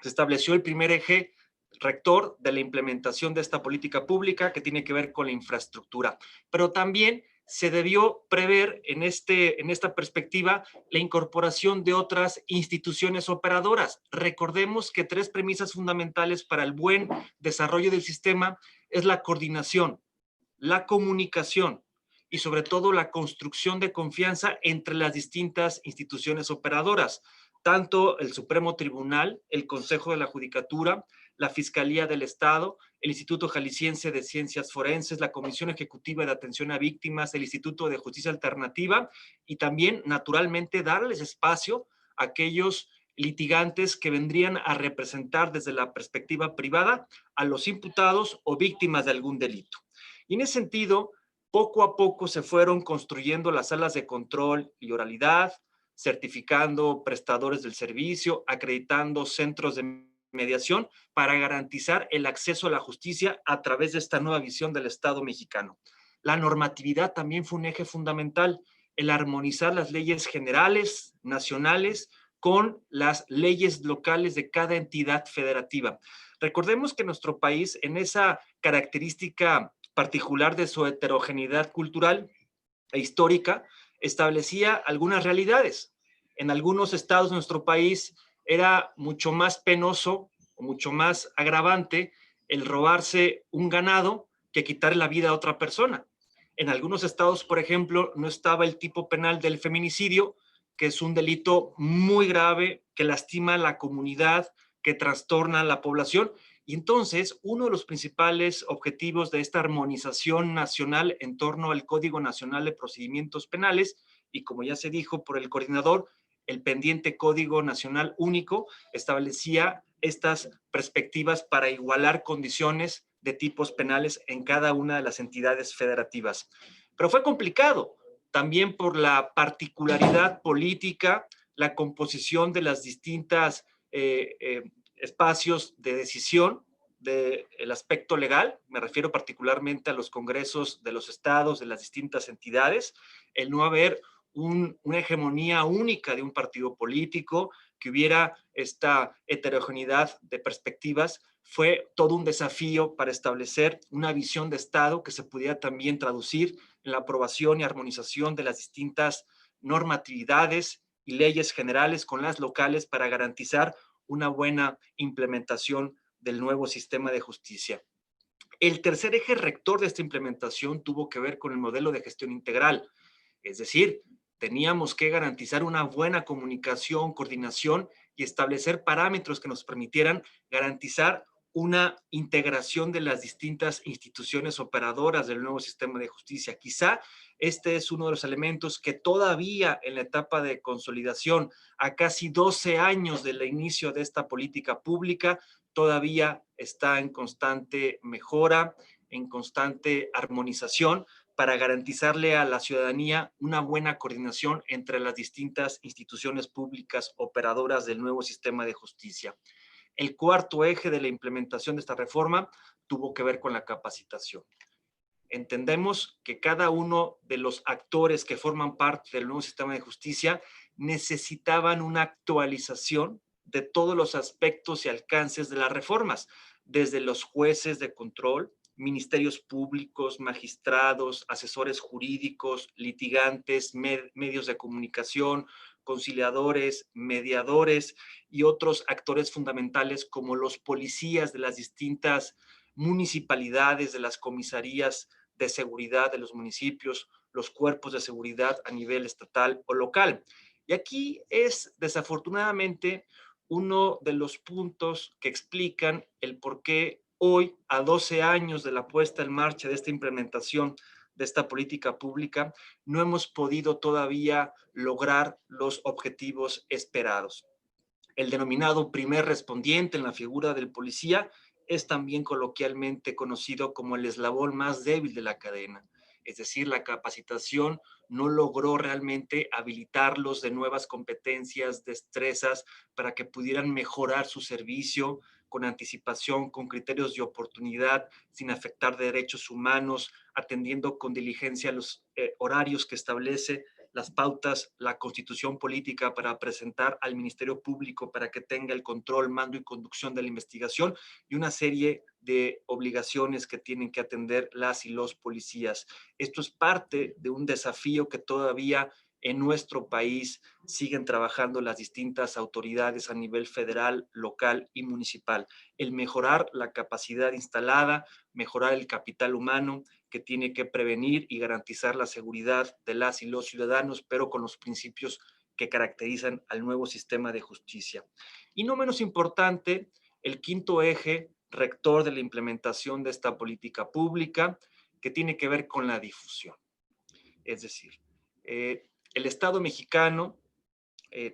se estableció el primer eje rector de la implementación de esta política pública que tiene que ver con la infraestructura. Pero también se debió prever en esta perspectiva la incorporación de otras instituciones operadoras. Recordemos que 3 premisas fundamentales para el buen desarrollo del sistema es la coordinación, la comunicación y sobre todo la construcción de confianza entre las distintas instituciones operadoras, tanto el Supremo Tribunal, el Consejo de la Judicatura, la Fiscalía del Estado, el Instituto Jalisciense de Ciencias Forenses, la Comisión Ejecutiva de Atención a Víctimas, el Instituto de Justicia Alternativa y también, naturalmente, darles espacio a aquellos litigantes que vendrían a representar desde la perspectiva privada a los imputados o víctimas de algún delito. Y en ese sentido, poco a poco se fueron construyendo las salas de control y oralidad, certificando prestadores del servicio, acreditando centros de mediación para garantizar el acceso a la justicia a través de esta nueva visión del Estado mexicano. La normatividad también fue un eje fundamental, el armonizar las leyes generales, nacionales, con las leyes locales de cada entidad federativa. Recordemos que nuestro país, en esa característica particular de su heterogeneidad cultural e histórica, establecía algunas realidades. En algunos estados de nuestro país era mucho más penoso o mucho más agravante el robarse un ganado que quitarle la vida a otra persona. En algunos estados, por ejemplo, no estaba el tipo penal del feminicidio, que es un delito muy grave, que lastima a la comunidad, que trastorna a la población. Y entonces, uno de los principales objetivos de esta armonización nacional en torno al Código Nacional de Procedimientos Penales, y como ya se dijo por el coordinador, el pendiente Código Nacional Único establecía estas perspectivas para igualar condiciones de tipos penales en cada una de las entidades federativas. Pero fue complicado, también por la particularidad política, la composición de las distintas espacios de decisión del aspecto legal, me refiero particularmente a los congresos de los estados, de las distintas entidades, el no haber una hegemonía única de un partido político, que hubiera esta heterogeneidad de perspectivas, fue todo un desafío para establecer una visión de Estado que se pudiera también traducir en la aprobación y armonización de las distintas normatividades y leyes generales con las locales para garantizar una buena implementación del nuevo sistema de justicia. El tercer eje rector de esta implementación tuvo que ver con el modelo de gestión integral, es decir, teníamos que garantizar una buena comunicación, coordinación y establecer parámetros que nos permitieran garantizar una integración de las distintas instituciones operadoras del nuevo sistema de justicia. Quizá este es uno de los elementos que todavía en la etapa de consolidación, a casi 12 años del inicio de esta política pública, todavía está en constante mejora, en constante armonización, para garantizarle a la ciudadanía una buena coordinación entre las distintas instituciones públicas operadoras del nuevo sistema de justicia. El cuarto eje de la implementación de esta reforma tuvo que ver con la capacitación. Entendemos que cada uno de los actores que forman parte del nuevo sistema de justicia necesitaban una actualización de todos los aspectos y alcances de las reformas, desde los jueces de control, ministerios públicos, magistrados, asesores jurídicos, litigantes, medios de comunicación, conciliadores, mediadores y otros actores fundamentales como los policías de las distintas municipalidades, de las comisarías de seguridad de los municipios, los cuerpos de seguridad a nivel estatal o local. Y aquí es desafortunadamente uno de los puntos que explican el por qué hoy, a 12 años de la puesta en marcha de esta implementación de esta política pública, no hemos podido todavía lograr los objetivos esperados. El denominado primer respondiente en la figura del policía es también coloquialmente conocido como el eslabón más débil de la cadena. Es decir, la capacitación no logró realmente habilitarlos de nuevas competencias, destrezas, para que pudieran mejorar su servicio con anticipación, con criterios de oportunidad, sin afectar derechos humanos, atendiendo con diligencia los horarios que establece las pautas, la constitución política para presentar al Ministerio Público para que tenga el control, mando y conducción de la investigación y una serie de obligaciones que tienen que atender las y los policías. Esto es parte de un desafío que todavía en nuestro país siguen trabajando las distintas autoridades a nivel federal, local y municipal. El mejorar la capacidad instalada, mejorar el capital humano que tiene que prevenir y garantizar la seguridad de las y los ciudadanos, pero con los principios que caracterizan al nuevo sistema de justicia. Y no menos importante, el quinto eje rector de la implementación de esta política pública, que tiene que ver con la difusión. Es decir, el Estado mexicano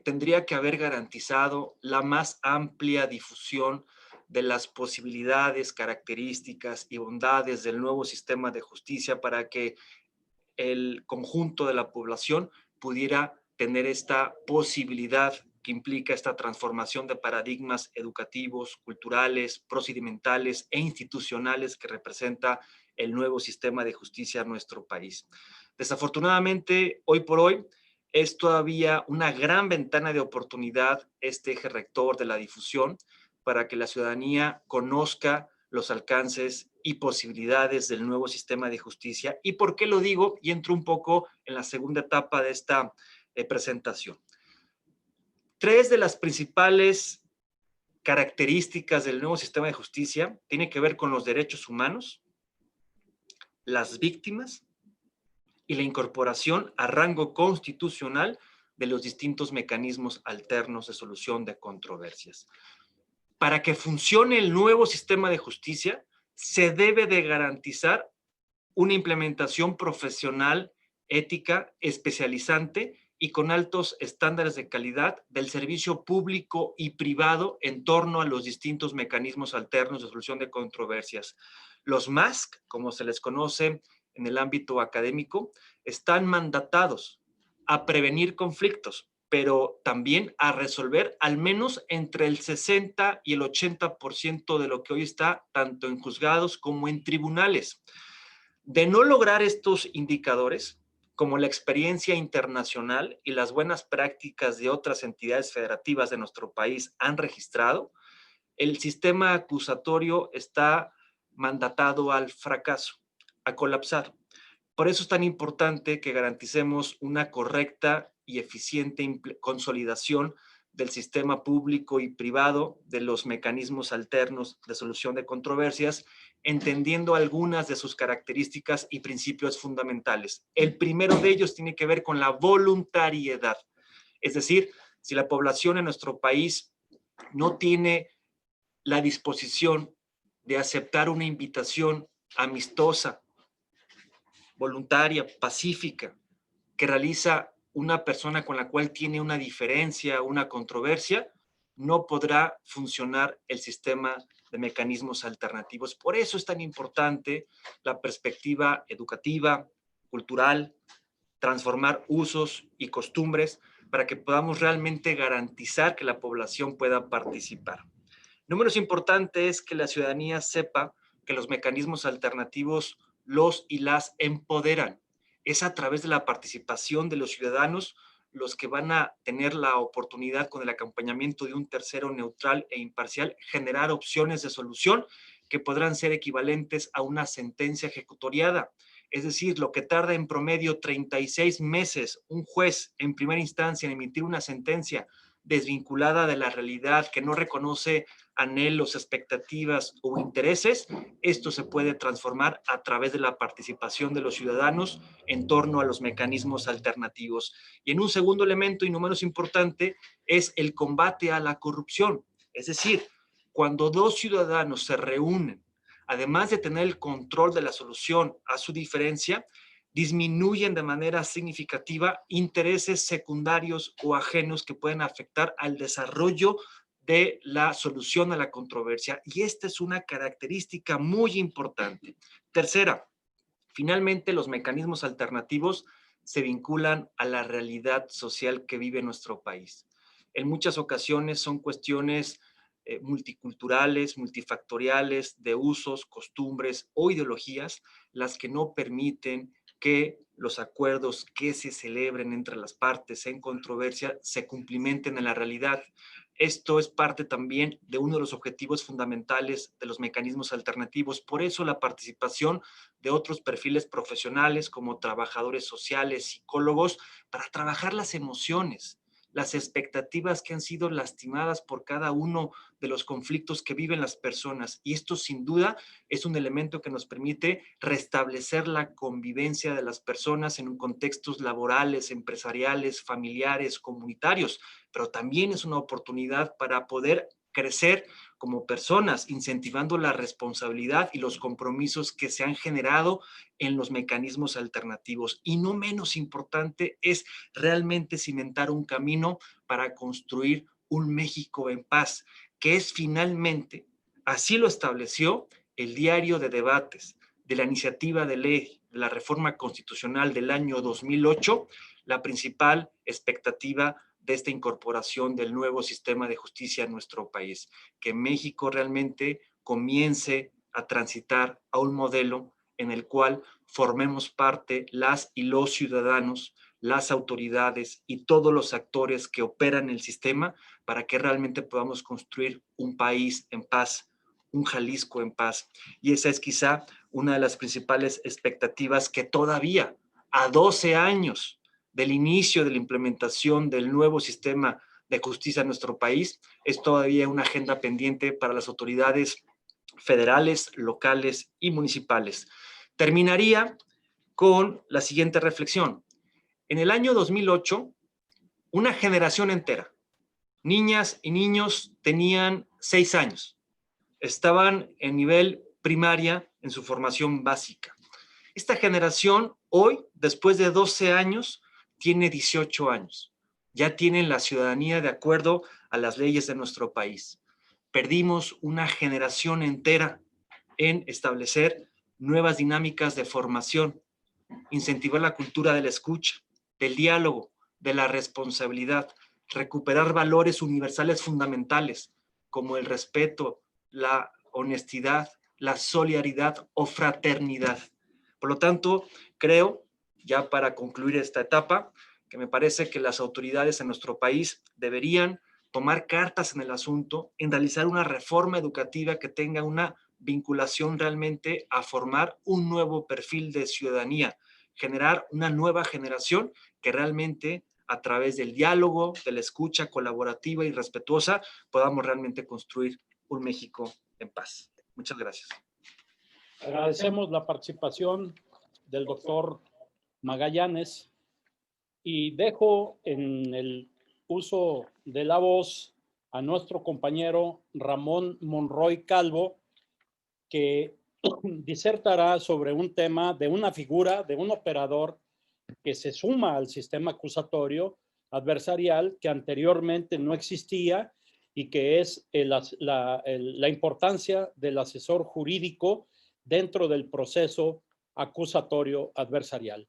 tendría que haber garantizado la más amplia difusión de las posibilidades, características y bondades del nuevo sistema de justicia para que el conjunto de la población pudiera tener esta posibilidad que implica esta transformación de paradigmas educativos, culturales, procedimentales e institucionales que representa el nuevo sistema de justicia en nuestro país. Desafortunadamente, hoy por hoy, es todavía una gran ventana de oportunidad este eje rector de la difusión para que la ciudadanía conozca los alcances y posibilidades del nuevo sistema de justicia. ¿Y por qué lo digo? Y entro un poco en la segunda etapa de esta presentación. Tres de las principales características del nuevo sistema de justicia tienen que ver con los derechos humanos, las víctimas y la incorporación a rango constitucional de los distintos mecanismos alternos de solución de controversias. Para que funcione el nuevo sistema de justicia, se debe de garantizar una implementación profesional, ética, especializante y con altos estándares de calidad del servicio público y privado en torno a los distintos mecanismos alternos de solución de controversias. Los MASC, como se les conoce en el ámbito académico, están mandatados a prevenir conflictos, pero también a resolver al menos entre el 60 y el 80% de lo que hoy está tanto en juzgados como en tribunales. De no lograr estos indicadores, como la experiencia internacional y las buenas prácticas de otras entidades federativas de nuestro país han registrado, el sistema acusatorio está mandatado al fracaso, a colapsar. Por eso es tan importante que garanticemos una correcta y eficiente consolidación del sistema público y privado de los mecanismos alternos de solución de controversias, entendiendo algunas de sus características y principios fundamentales. El primero de ellos tiene que ver con la voluntariedad. Es decir, si la población en nuestro país no tiene la disposición de aceptar una invitación amistosa, voluntaria, pacífica, que realiza una persona con la cual tiene una diferencia, una controversia, no podrá funcionar el sistema de mecanismos alternativos. Por eso es tan importante la perspectiva educativa, cultural, transformar usos y costumbres para que podamos realmente garantizar que la población pueda participar. No menos importante es que la ciudadanía sepa que los mecanismos alternativos los y las empoderan. Es a través de la participación de los ciudadanos los que van a tener la oportunidad, con el acompañamiento de un tercero neutral e imparcial, generar opciones de solución que podrán ser equivalentes a una sentencia ejecutoriada. Es decir, lo que tarda en promedio 36 meses un juez en primera instancia en emitir una sentencia desvinculada de la realidad, que no reconoce anhelos, expectativas o intereses, esto se puede transformar a través de la participación de los ciudadanos en torno a los mecanismos alternativos. Y en un segundo elemento, y no menos importante, es el combate a la corrupción. Es decir, cuando dos ciudadanos se reúnen, además de tener el control de la solución a su diferencia, disminuyen de manera significativa intereses secundarios o ajenos que pueden afectar al desarrollo de la solución a la controversia. Y esta es una característica muy importante. Tercera, finalmente los mecanismos alternativos se vinculan a la realidad social que vive nuestro país. En muchas ocasiones son cuestiones multiculturales, multifactoriales, de usos, costumbres o ideologías, las que no permiten que los acuerdos que se celebren entre las partes en controversia se cumplimenten en la realidad. Esto es parte también de uno de los objetivos fundamentales de los mecanismos alternativos. Por eso la participación de otros perfiles profesionales como trabajadores sociales, psicólogos, para trabajar las emociones, las expectativas que han sido lastimadas por cada uno de los conflictos que viven las personas. Y esto sin duda es un elemento que nos permite restablecer la convivencia de las personas en contextos laborales, empresariales, familiares, comunitarios, pero también es una oportunidad para poder crecer como personas, incentivando la responsabilidad y los compromisos que se han generado en los mecanismos alternativos. Y no menos importante es realmente cimentar un camino para construir un México en paz, que es finalmente, así lo estableció el diario de debates de la iniciativa de ley de la reforma constitucional del año 2008, la principal expectativa de esta incorporación del nuevo sistema de justicia en nuestro país, que México realmente comience a transitar a un modelo en el cual formemos parte las y los ciudadanos, las autoridades y todos los actores que operan el sistema para que realmente podamos construir un país en paz, un Jalisco en paz. Y esa es quizá una de las principales expectativas que todavía a 12 años del inicio de la implementación del nuevo sistema de justicia en nuestro país, es todavía una agenda pendiente para las autoridades federales, locales y municipales. Terminaría con la siguiente reflexión. En el año 2008, una generación entera, niñas y niños tenían 6 años, estaban en nivel primaria en su formación básica. Esta generación hoy, después de 12 años, tiene 18 años. Ya tienen la ciudadanía de acuerdo a las leyes de nuestro país. Perdimos una generación entera en establecer nuevas dinámicas de formación, incentivar la cultura de la escucha, del diálogo, de la responsabilidad, recuperar valores universales fundamentales como el respeto, la honestidad, la solidaridad o fraternidad. Por lo tanto, creo, ya para concluir esta etapa, que me parece que las autoridades en nuestro país deberían tomar cartas en el asunto, en realizar una reforma educativa que tenga una vinculación realmente a formar un nuevo perfil de ciudadanía, generar una nueva generación que realmente a través del diálogo, de la escucha colaborativa y respetuosa, podamos realmente construir un México en paz. Muchas gracias. Agradecemos la participación del doctor Magallanes y dejo en el uso de la voz a nuestro compañero Ramón Monroy Calvo, que disertará sobre un tema de una figura, de un operador que se suma al sistema acusatorio adversarial que anteriormente no existía y que es la importancia del asesor jurídico dentro del proceso acusatorio adversarial.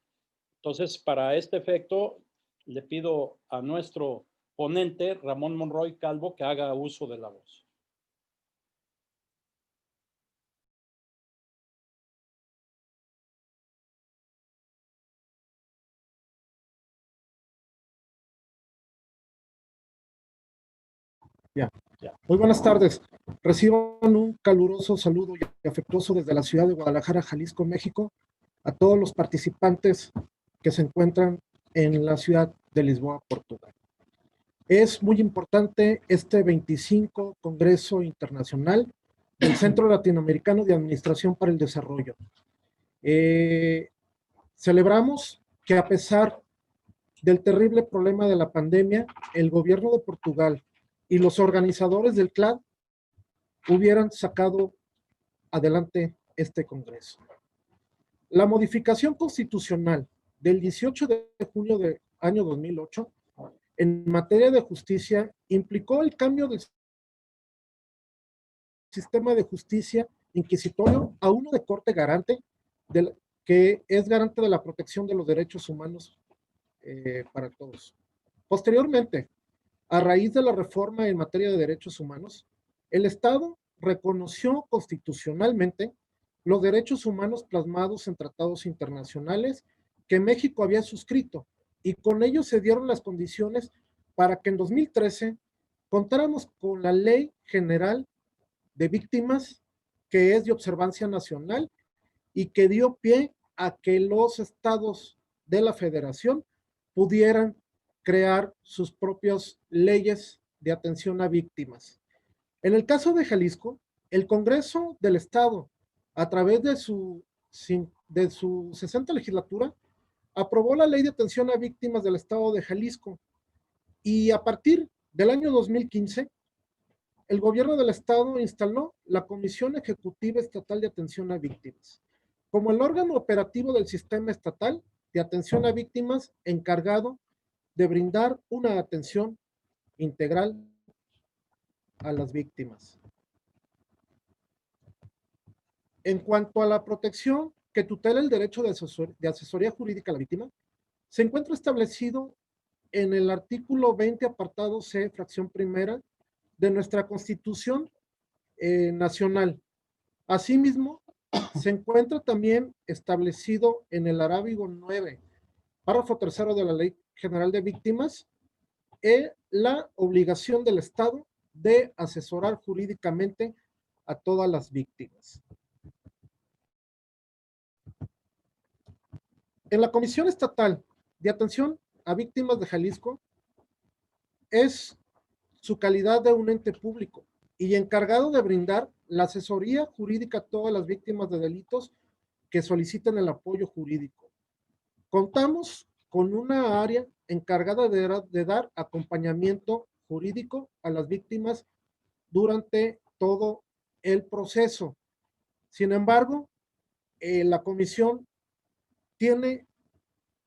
Entonces, para este efecto, le pido a nuestro ponente, Ramón Monroy Calvo, que haga uso de la voz. Muy buenas tardes. Reciban un caluroso saludo y afectuoso desde la ciudad de Guadalajara, Jalisco, México, a todos los participantes que se encuentran en la ciudad de Lisboa, Portugal. Es muy importante este 25 Congreso Internacional del Centro Latinoamericano de Administración para el Desarrollo. Celebramos que a pesar del terrible problema de la pandemia, el gobierno de Portugal y los organizadores del CLAD hubieran sacado adelante este Congreso. La modificación constitucional del 18 de junio del año 2008 en materia de justicia implicó el cambio del sistema de justicia inquisitorio a uno de corte garante, que es garante de la protección de los derechos humanos para todos. Posteriormente, a raíz de la reforma en materia de derechos humanos, el Estado reconoció constitucionalmente los derechos humanos plasmados en tratados internacionales que México había suscrito, y con ello se dieron las condiciones para que en 2013 contáramos con la Ley General de Víctimas, que es de observancia nacional y que dio pie a que los estados de la Federación pudieran crear sus propias leyes de atención a víctimas. En el caso de Jalisco, el Congreso del Estado, a través de su 60ª legislatura, aprobó la Ley de Atención a Víctimas del Estado de Jalisco, y a partir del año 2015 el gobierno del estado instaló la Comisión Ejecutiva Estatal de Atención a Víctimas, como el órgano operativo del sistema estatal de atención a víctimas encargado de brindar una atención integral a las víctimas. En cuanto a la protección que tutela el derecho de asesoría jurídica a la víctima, se encuentra establecido en el artículo 20, apartado C, fracción primera, de nuestra Constitución Nacional. Asimismo, se encuentra también establecido en el arábigo 9, párrafo tercero de la Ley General de Víctimas, la obligación del Estado de asesorar jurídicamente a todas las víctimas. En la Comisión Estatal de Atención a Víctimas de Jalisco es su calidad de un ente público y encargado de brindar la asesoría jurídica a todas las víctimas de delitos que soliciten el apoyo jurídico. Contamos con una área encargada de dar acompañamiento jurídico a las víctimas durante todo el proceso. Sin embargo, la comisión tiene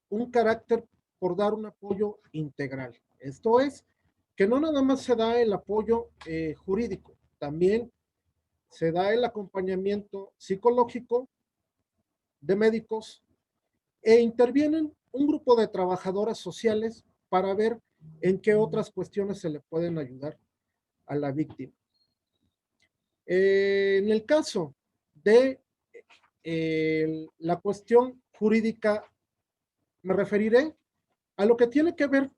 un carácter por dar un apoyo integral. Esto es, que no nada más se da el apoyo jurídico, también se da el acompañamiento psicológico de médicos e intervienen un grupo de trabajadoras sociales para ver en qué otras cuestiones se le pueden ayudar a la víctima. En el caso de la cuestión jurídica, me referiré a lo que tiene que ver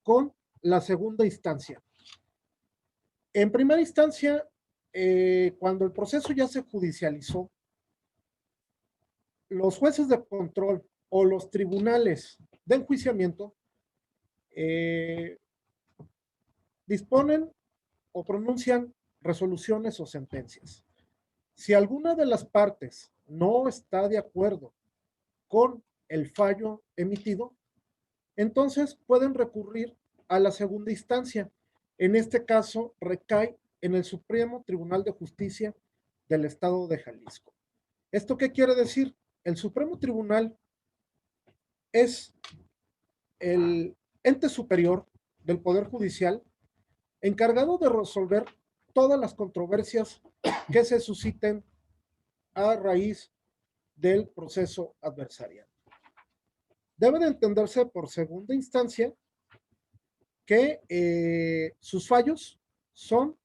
con la segunda instancia. En primera instancia, cuando el proceso ya se judicializó, los jueces de control o los tribunales de enjuiciamiento disponen o pronuncian resoluciones o sentencias. Si alguna de las partes no está de acuerdo con el fallo emitido, entonces pueden recurrir a la segunda instancia. En este caso, recae en el Supremo Tribunal de Justicia del Estado de Jalisco. ¿Esto qué quiere decir? El Supremo Tribunal es el ente superior del Poder Judicial encargado de resolver todas las controversias que se susciten a raíz del proceso adversarial. Debe de entenderse por segunda instancia que sus fallos son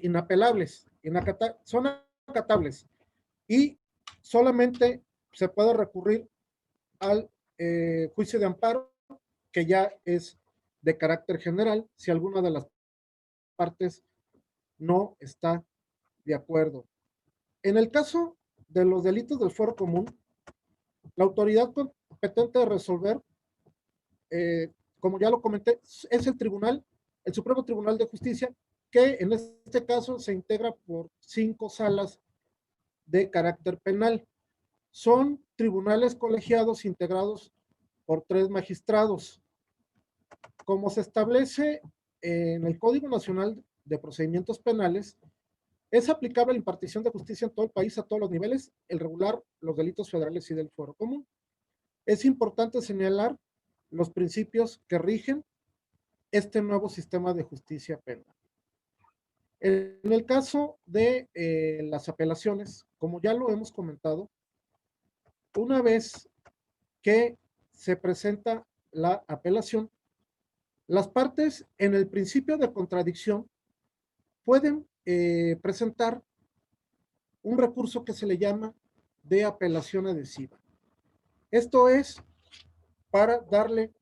inapelables, son acatables y solamente se puede recurrir al juicio de amparo, que ya es de carácter general, si alguna de las partes no está de acuerdo. En el caso de los delitos del fuero común, la autoridad competente de resolver, como ya lo comenté, es el tribunal, el Supremo Tribunal de Justicia, que en este caso se integra por 5 salas de carácter penal. Son tribunales colegiados integrados por 3 magistrados. Como se establece en el Código Nacional de Procedimientos Penales, es aplicable la impartición de justicia en todo el país a todos los niveles, el regular los delitos federales y del fuero común. Es importante señalar los principios que rigen este nuevo sistema de justicia penal. En el caso de las apelaciones, como ya lo hemos comentado, una vez que se presenta la apelación, las partes en el principio de contradicción pueden presentar un recurso que se le llama de apelación adhesiva. Esto es para darle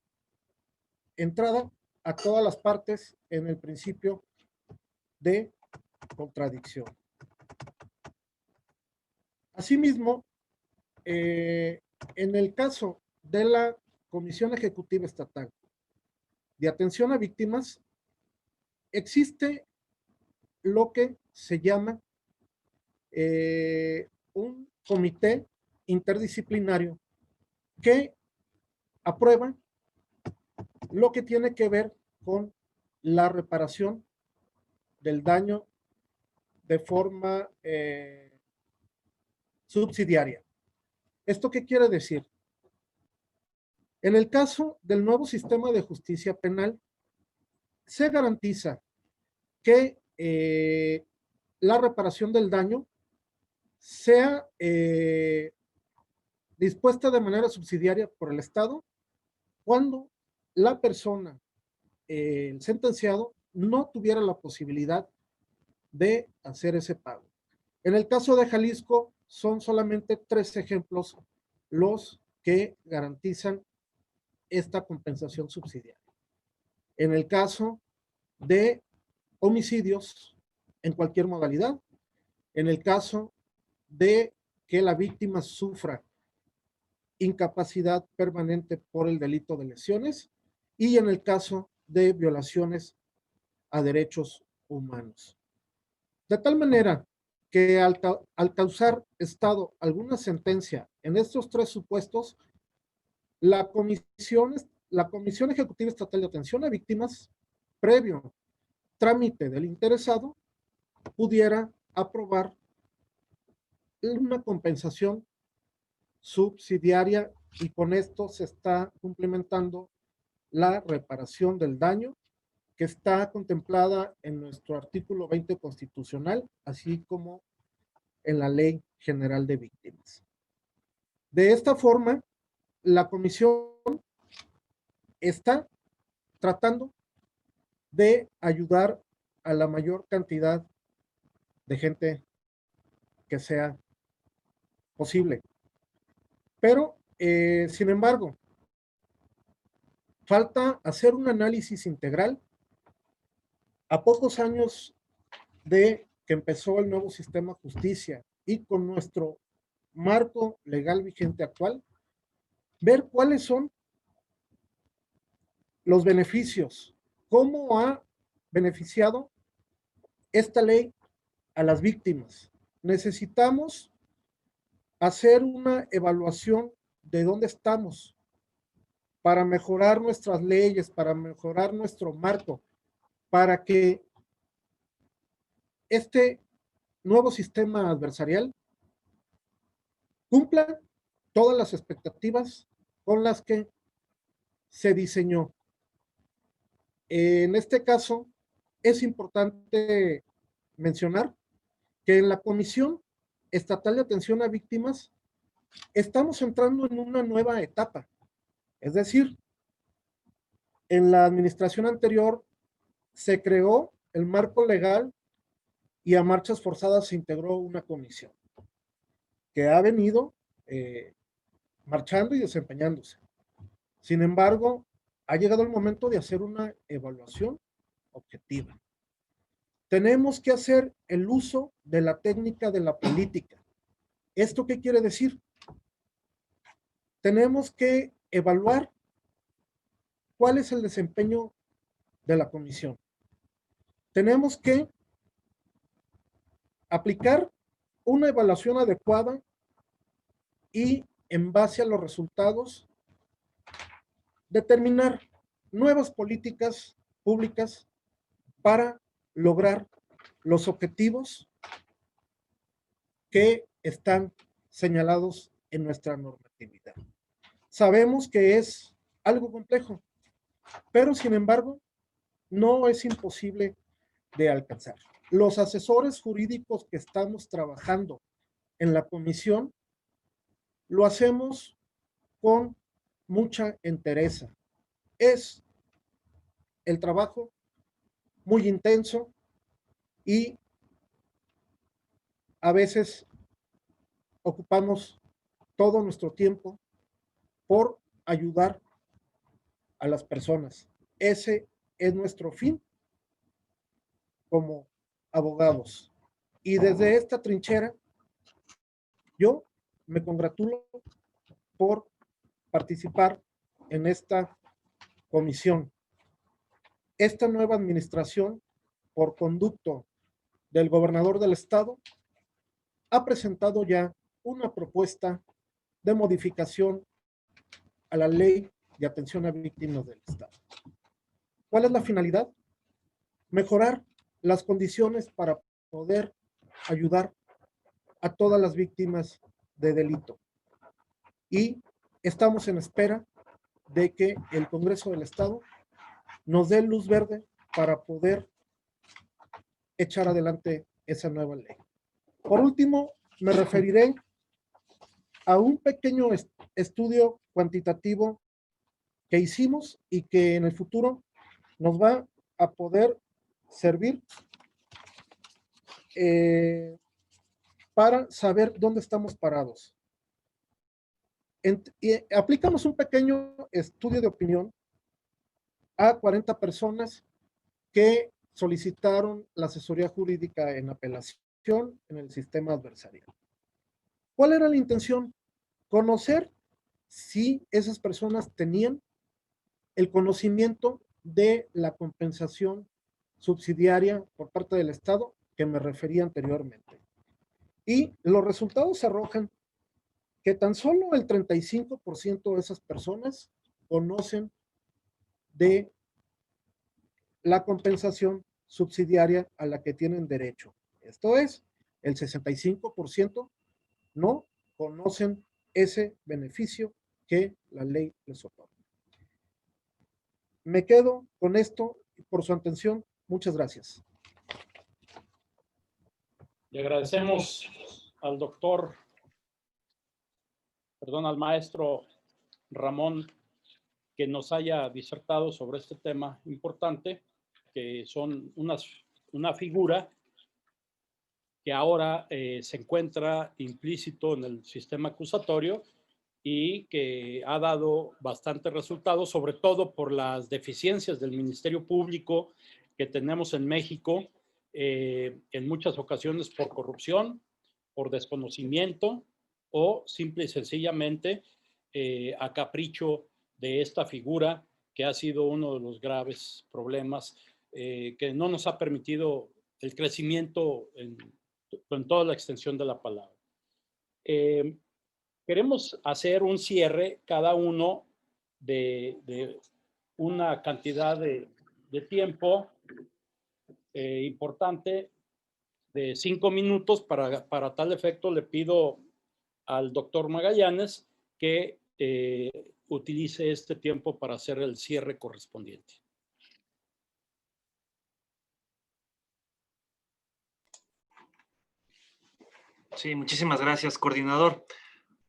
entrada a todas las partes en el principio de contradicción. Asimismo, en el caso de la Comisión Ejecutiva Estatal de Atención a Víctimas, existe lo que se llama un comité interdisciplinario que aprueba lo que tiene que ver con la reparación del daño de forma subsidiaria. ¿Esto qué quiere decir? En el caso del nuevo sistema de justicia penal, se garantiza que la reparación del daño sea dispuesta de manera subsidiaria por el Estado cuando la persona, el sentenciado, no tuviera la posibilidad de hacer ese pago. En el caso de Jalisco, son solamente 3 ejemplos los que garantizan esta compensación subsidiaria. En el caso de homicidios en cualquier modalidad, en el caso de que la víctima sufra incapacidad permanente por el delito de lesiones y en el caso de violaciones a derechos humanos. De tal manera que al causar Estado alguna sentencia en estos 3 supuestos, la Comisión Ejecutiva Estatal de Atención a Víctimas, previo trámite del interesado, pudiera aprobar una compensación subsidiaria y con esto se está cumplimentando la reparación del daño que está contemplada en nuestro artículo 20 constitucional, así como en la Ley General de Víctimas. De esta forma, la comisión está tratando de ayudar a la mayor cantidad de gente que sea posible. Pero, sin embargo, falta hacer un análisis integral a pocos años de que empezó el nuevo sistema de justicia y con nuestro marco legal vigente actual, ver cuáles son los beneficios, cómo ha beneficiado esta ley a las víctimas. Necesitamos hacer una evaluación de dónde estamos para mejorar nuestras leyes, para mejorar nuestro marco, para que este nuevo sistema adversarial cumpla todas las expectativas con las que se diseñó. En este caso, es importante mencionar que en la Comisión Estatal de Atención a Víctimas estamos entrando en una nueva etapa. Es decir, en la administración anterior se creó el marco legal y a marchas forzadas se integró una comisión que ha venido marchando y desempeñándose. Sin embargo, ha llegado el momento de hacer una evaluación objetiva. Tenemos que hacer el uso de la técnica de la política. ¿Esto qué quiere decir? Tenemos que evaluar cuál es el desempeño de la comisión. Tenemos que aplicar una evaluación adecuada y en base a los resultados determinar nuevas políticas públicas para lograr los objetivos que están señalados en nuestra normatividad. Sabemos que es algo complejo, pero sin embargo, no es imposible de alcanzar. Los asesores jurídicos que estamos trabajando en la comisión lo hacemos con mucha entereza. Es el trabajo muy intenso y a veces ocupamos todo nuestro tiempo por ayudar a las personas. Ese es nuestro fin como abogados. Y desde esta trinchera, yo me congratulo por participar en esta comisión. Esta nueva administración, por conducto del gobernador del estado, ha presentado ya una propuesta de modificación a la ley de atención a víctimas del estado. ¿Cuál es la finalidad? mejorar las condiciones para poder ayudar a todas las víctimas de delito. Y estamos en espera de que el Congreso del Estado nos dé luz verde para poder echar adelante esa nueva ley. Por último, me referiré a un pequeño estudio cuantitativo que hicimos y que en el futuro nos va a poder servir para saber dónde estamos parados. Aplicamos un pequeño estudio de opinión a 40 personas que solicitaron la asesoría jurídica en apelación en el sistema adversarial. ¿Cuál era la intención? Conocer si esas personas tenían el conocimiento de la compensación subsidiaria por parte del Estado que me refería anteriormente. Y los resultados arrojan que tan solo el 35% de esas personas conocen de la compensación subsidiaria a la que tienen derecho. Esto es, el 65% no conocen ese beneficio que la ley les otorga. Me quedo con esto por su atención. Muchas gracias. Le agradecemos al al maestro Ramón, que nos haya disertado sobre este tema importante, que son una figura que ahora se encuentra implícito en el sistema acusatorio y que ha dado bastantes resultados, sobre todo por las deficiencias del Ministerio Público que tenemos en México, en muchas ocasiones por corrupción, por desconocimiento o simple y sencillamente a capricho de esta figura que ha sido uno de los graves problemas que no nos ha permitido el crecimiento en toda la extensión de la palabra. Queremos hacer un cierre cada uno de una cantidad de tiempo importante de 5 minutos. Para tal efecto le pido al doctor Magallanes que utilice este tiempo para hacer el cierre correspondiente. Sí, muchísimas gracias, coordinador.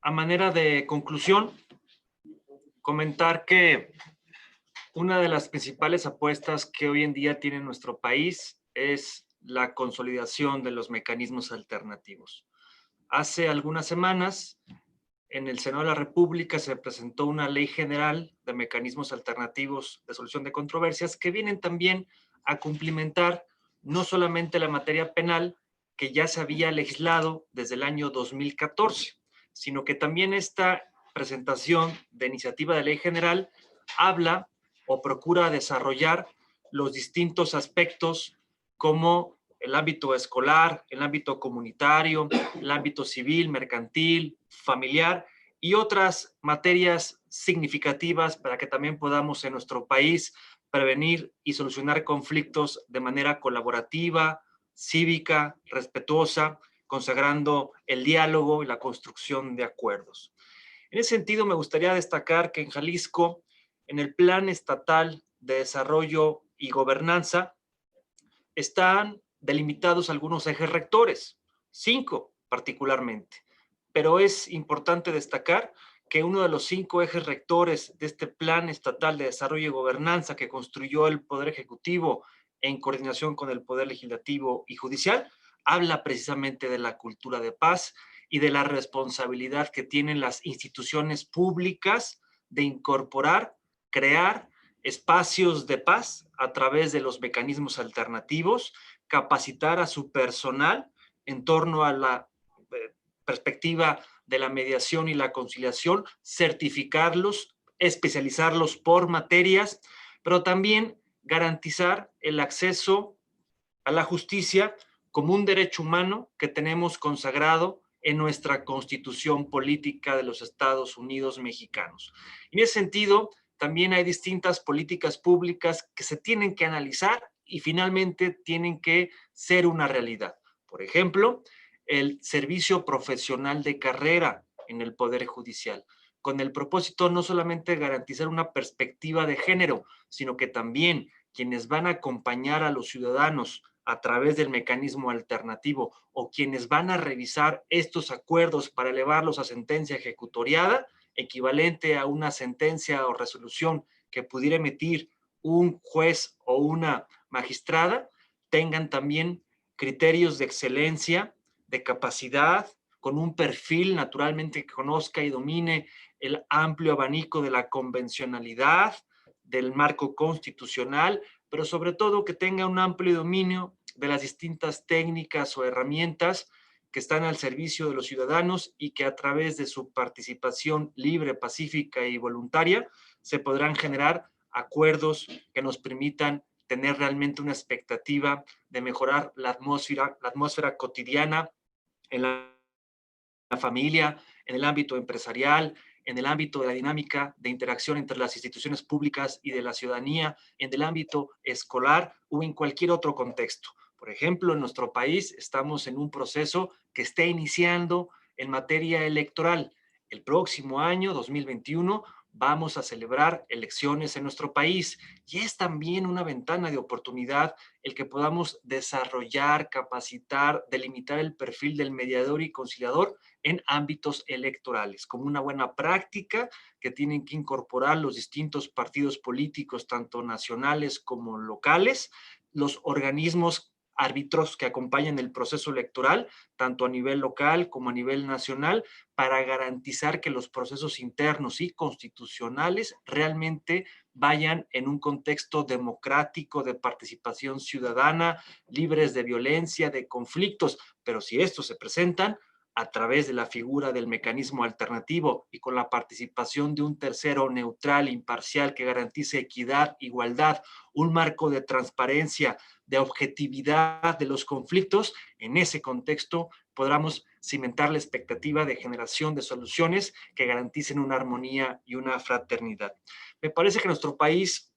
A manera de conclusión, comentar que una de las principales apuestas que hoy en día tiene nuestro país es la consolidación de los mecanismos alternativos. Hace algunas semanas, en el Senado de la República se presentó una ley general de mecanismos alternativos de solución de controversias que vienen también a cumplimentar no solamente la materia penal que ya se había legislado desde el año 2014, sino que también esta presentación de iniciativa de ley general habla o procura desarrollar los distintos aspectos como el ámbito escolar, el ámbito comunitario, el ámbito civil, mercantil, familiar y otras materias significativas para que también podamos en nuestro país prevenir y solucionar conflictos de manera colaborativa, cívica, respetuosa, consagrando el diálogo y la construcción de acuerdos. En ese sentido, me gustaría destacar que en Jalisco, en el Plan Estatal de Desarrollo y Gobernanza, están delimitados algunos ejes rectores, 5 particularmente, pero es importante destacar que uno de los 5 ejes rectores de este Plan Estatal de Desarrollo y Gobernanza que construyó el Poder Ejecutivo en coordinación con el Poder Legislativo y Judicial, habla precisamente de la cultura de paz y de la responsabilidad que tienen las instituciones públicas de incorporar, crear espacios de paz a través de los mecanismos alternativos, capacitar a su personal en torno a la perspectiva de la mediación y la conciliación, certificarlos, especializarlos por materias, pero también garantizar el acceso a la justicia como un derecho humano que tenemos consagrado en nuestra Constitución Política de los Estados Unidos Mexicanos. En ese sentido, también hay distintas políticas públicas que se tienen que analizar y finalmente tienen que ser una realidad. Por ejemplo, el servicio profesional de carrera en el Poder Judicial, con el propósito no solamente de garantizar una perspectiva de género, sino que también quienes van a acompañar a los ciudadanos a través del mecanismo alternativo o quienes van a revisar estos acuerdos para elevarlos a sentencia ejecutoriada, equivalente a una sentencia o resolución que pudiera emitir un juez o una magistrada, tengan también criterios de excelencia, de capacidad, con un perfil naturalmente que conozca y domine el amplio abanico de la convencionalidad, del marco constitucional, pero sobre todo que tenga un amplio dominio de las distintas técnicas o herramientas que están al servicio de los ciudadanos y que a través de su participación libre, pacífica y voluntaria se podrán generar acuerdos que nos permitan tener realmente una expectativa de mejorar la atmósfera cotidiana en la familia, en el ámbito empresarial, en el ámbito de la dinámica de interacción entre las instituciones públicas y de la ciudadanía, en el ámbito escolar o en cualquier otro contexto. Por ejemplo, en nuestro país estamos en un proceso que está iniciando en materia electoral. El próximo año, 2021, vamos a celebrar elecciones en nuestro país y es también una ventana de oportunidad el que podamos desarrollar, capacitar, delimitar el perfil del mediador y conciliador en ámbitos electorales, como una buena práctica que tienen que incorporar los distintos partidos políticos, tanto nacionales como locales, los organismos árbitros que acompañan el proceso electoral, tanto a nivel local como a nivel nacional, para garantizar que los procesos internos y constitucionales realmente vayan en un contexto democrático de participación ciudadana, libres de violencia, de conflictos, pero si estos se presentan a través de la figura del mecanismo alternativo y con la participación de un tercero neutral, imparcial, que garantice equidad, igualdad, un marco de transparencia, de objetividad de los conflictos, en ese contexto podamos cimentar la expectativa de generación de soluciones que garanticen una armonía y una fraternidad. Me parece que nuestro país,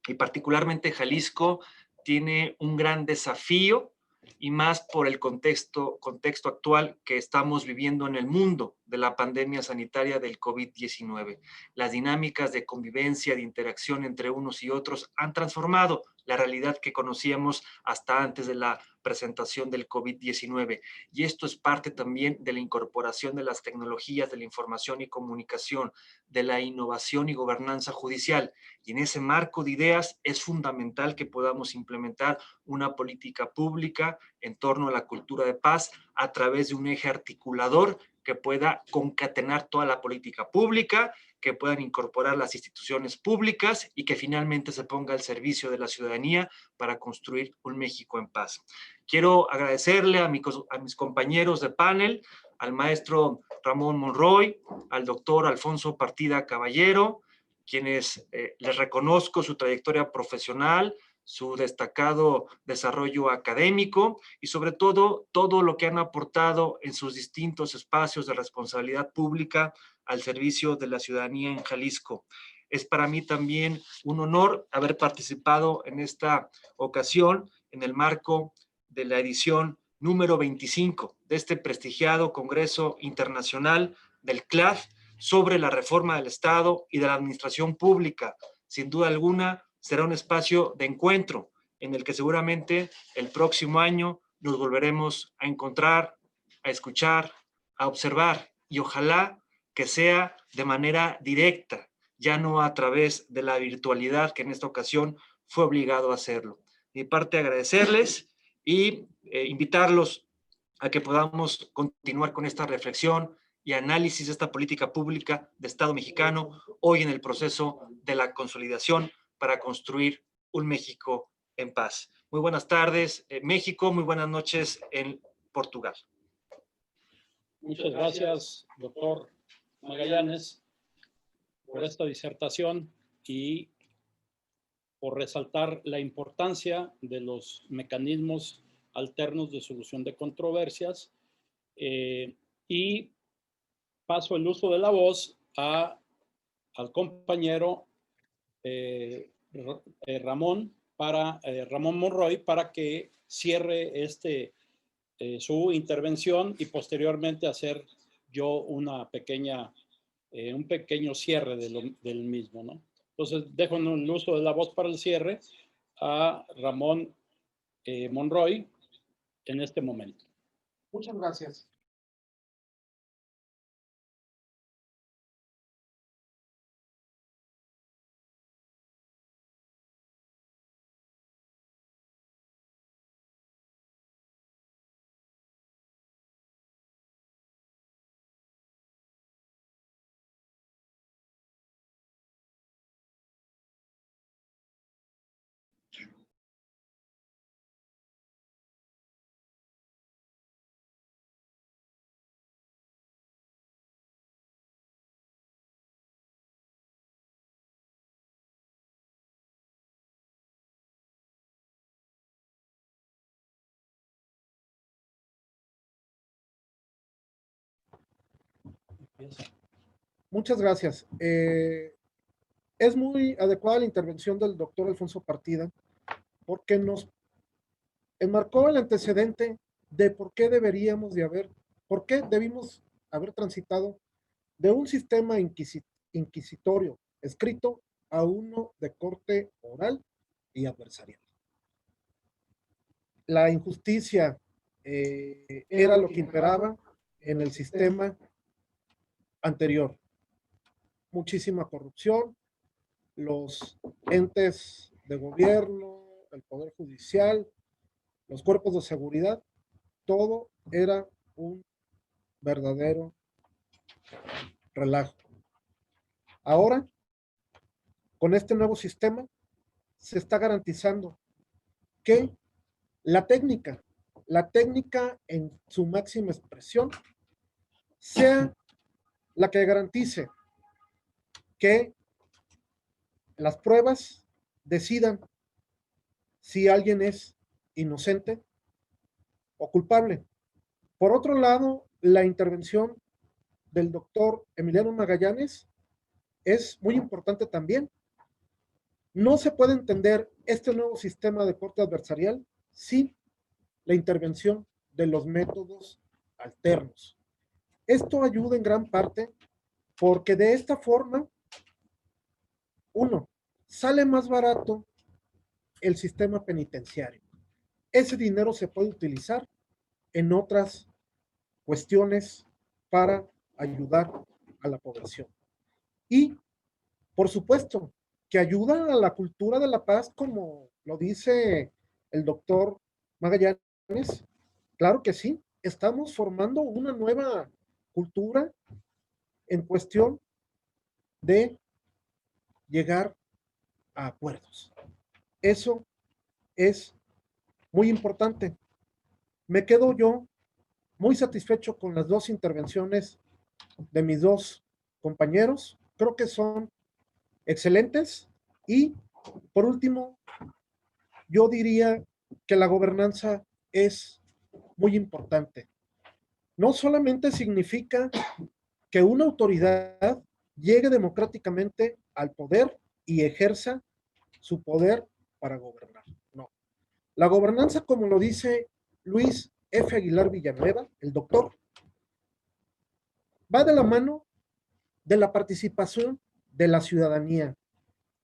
y particularmente Jalisco, tiene un gran desafío y más por el contexto actual que estamos viviendo en el mundo de la pandemia sanitaria del COVID-19. Las dinámicas de convivencia, de interacción entre unos y otros han transformado la realidad que conocíamos hasta antes de la presentación del COVID-19. Y esto es parte también de la incorporación de las tecnologías de la información y comunicación, de la innovación y gobernanza judicial. Y en ese marco de ideas es fundamental que podamos implementar una política pública en torno a la cultura de paz a través de un eje articulador que pueda concatenar toda la política pública, que puedan incorporar las instituciones públicas y que finalmente se ponga al servicio de la ciudadanía para construir un México en paz. Quiero agradecerle a mis compañeros de panel, al maestro Ramón Monroy, al doctor Alfonso Partida Caballero, quienes les reconozco su trayectoria profesional, su destacado desarrollo académico y sobre todo lo que han aportado en sus distintos espacios de responsabilidad pública al servicio de la ciudadanía en Jalisco. Es para mí también un honor haber participado en esta ocasión en el marco de la edición número 25 de este prestigiado Congreso Internacional del CLAD sobre la reforma del Estado y de la administración pública. Sin duda alguna, será un espacio de encuentro en el que seguramente el próximo año nos volveremos a encontrar, a escuchar, a observar y ojalá que sea de manera directa, ya no a través de la virtualidad que en esta ocasión fue obligado a hacerlo. De mi parte, agradecerles y invitarlos a que podamos continuar con esta reflexión y análisis de esta política pública de Estado mexicano hoy en el proceso de la consolidación para construir un México en paz. Muy buenas tardes, México, muy buenas noches en Portugal. Muchas gracias, doctor Magallanes, por esta disertación y por resaltar la importancia de los mecanismos alternos de solución de controversias y paso el uso de la voz al compañero Ramón para Ramón Monroy para que cierre su intervención y posteriormente hacer yo una pequeña, un pequeño cierre del mismo, ¿no? Entonces dejo en el uso de la voz para el cierre a Ramón Monroy en este momento. Muchas gracias. Muchas gracias. Es muy adecuada la intervención del doctor Alfonso Partida porque nos enmarcó el antecedente de por qué por qué debimos haber transitado de un sistema inquisitorio escrito a uno de corte oral y adversarial. La injusticia era lo que imperaba en el sistema anterior. Muchísima corrupción, los entes de gobierno, el poder judicial, los cuerpos de seguridad, todo era un verdadero relajo. Ahora, con este nuevo sistema, se está garantizando que la técnica en su máxima expresión sea la que garantice que las pruebas decidan si alguien es inocente o culpable. Por otro lado, la intervención del doctor Emiliano Magallanes es muy importante también. No se puede entender este nuevo sistema de corte adversarial sin la intervención de los métodos alternos. Esto ayuda en gran parte porque de esta forma, uno, sale más barato el sistema penitenciario. Ese dinero se puede utilizar en otras cuestiones para ayudar a la población. Y, por supuesto, que ayuda a la cultura de la paz, como lo dice el doctor Magallanes. Claro que sí, estamos formando una nueva cultura en cuestión de llegar a acuerdos. Eso es muy importante. Me quedo yo muy satisfecho con las dos intervenciones de mis dos compañeros. Creo que son excelentes. Y por último, yo diría que la gobernanza es muy importante. No solamente significa que una autoridad llegue democráticamente al poder y ejerza su poder para gobernar. No. La gobernanza, como lo dice Luis F. Aguilar Villanueva, el doctor, va de la mano de la participación de la ciudadanía.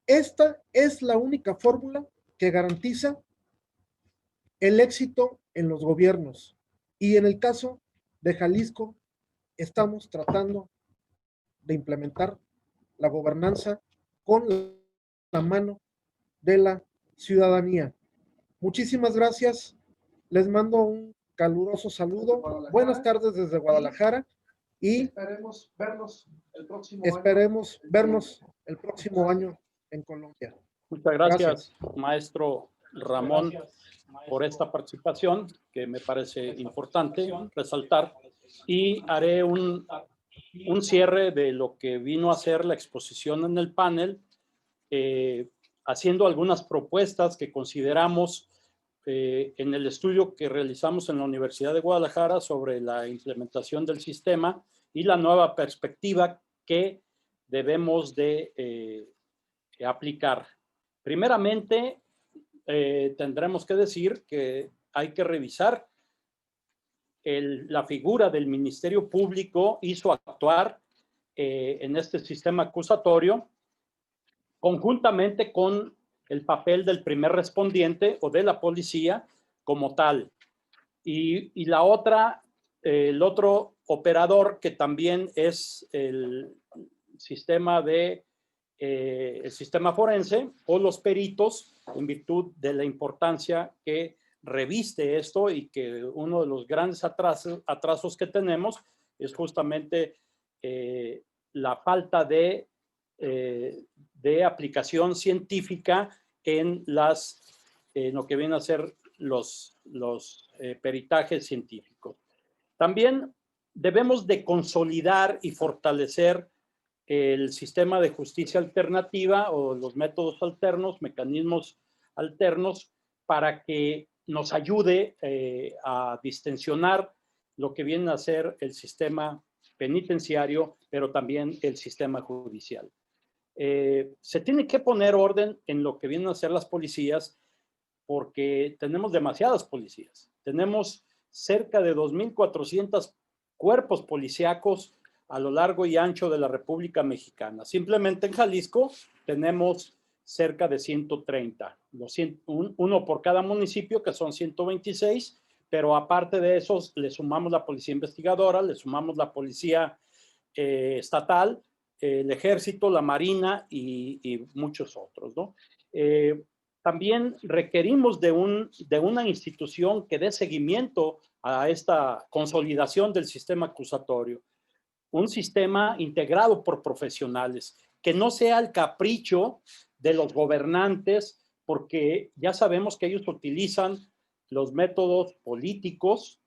Esta es la única fórmula que garantiza el éxito en los gobiernos. Y en el caso de Jalisco, estamos tratando de implementar la gobernanza con la mano de la ciudadanía. Muchísimas gracias. Les mando un caluroso saludo. Buenas tardes desde Guadalajara y esperemos vernos el próximo año en Colombia. Muchas gracias, maestro Ramón, por esta participación que me parece importante resaltar, y haré un cierre de lo que vino a ser la exposición en el panel, haciendo algunas propuestas que consideramos en el estudio que realizamos en la Universidad de Guadalajara sobre la implementación del sistema y la nueva perspectiva que debemos de aplicar. Primeramente, tendremos que decir que hay que revisar la figura del Ministerio Público y su actuar en este sistema acusatorio, conjuntamente con el papel del primer respondiente o de la policía como tal. Y la otra, el otro operador que también es el sistema forense o los peritos, en virtud de la importancia que reviste esto y que uno de los grandes atrasos que tenemos es justamente la falta de aplicación científica en lo que vienen a ser los peritajes científicos. También debemos de consolidar y fortalecer el sistema de justicia alternativa o los métodos alternos, mecanismos alternos, para que nos ayude a distensionar lo que viene a ser el sistema penitenciario, pero también el sistema judicial. Se tiene que poner orden en lo que vienen a ser las policías, porque tenemos demasiadas policías. Tenemos cerca de 2,400 cuerpos policíacos a lo largo y ancho de la República Mexicana. Simplemente en Jalisco tenemos cerca de 130, uno por cada municipio, que son 126, pero aparte de esos le sumamos la policía investigadora, le sumamos la policía estatal, el ejército, la marina y muchos otros, ¿no? También requerimos de una institución que dé seguimiento a esta consolidación del sistema acusatorio. Un sistema integrado por profesionales, que no sea el capricho de los gobernantes, porque ya sabemos que ellos utilizan los métodos políticos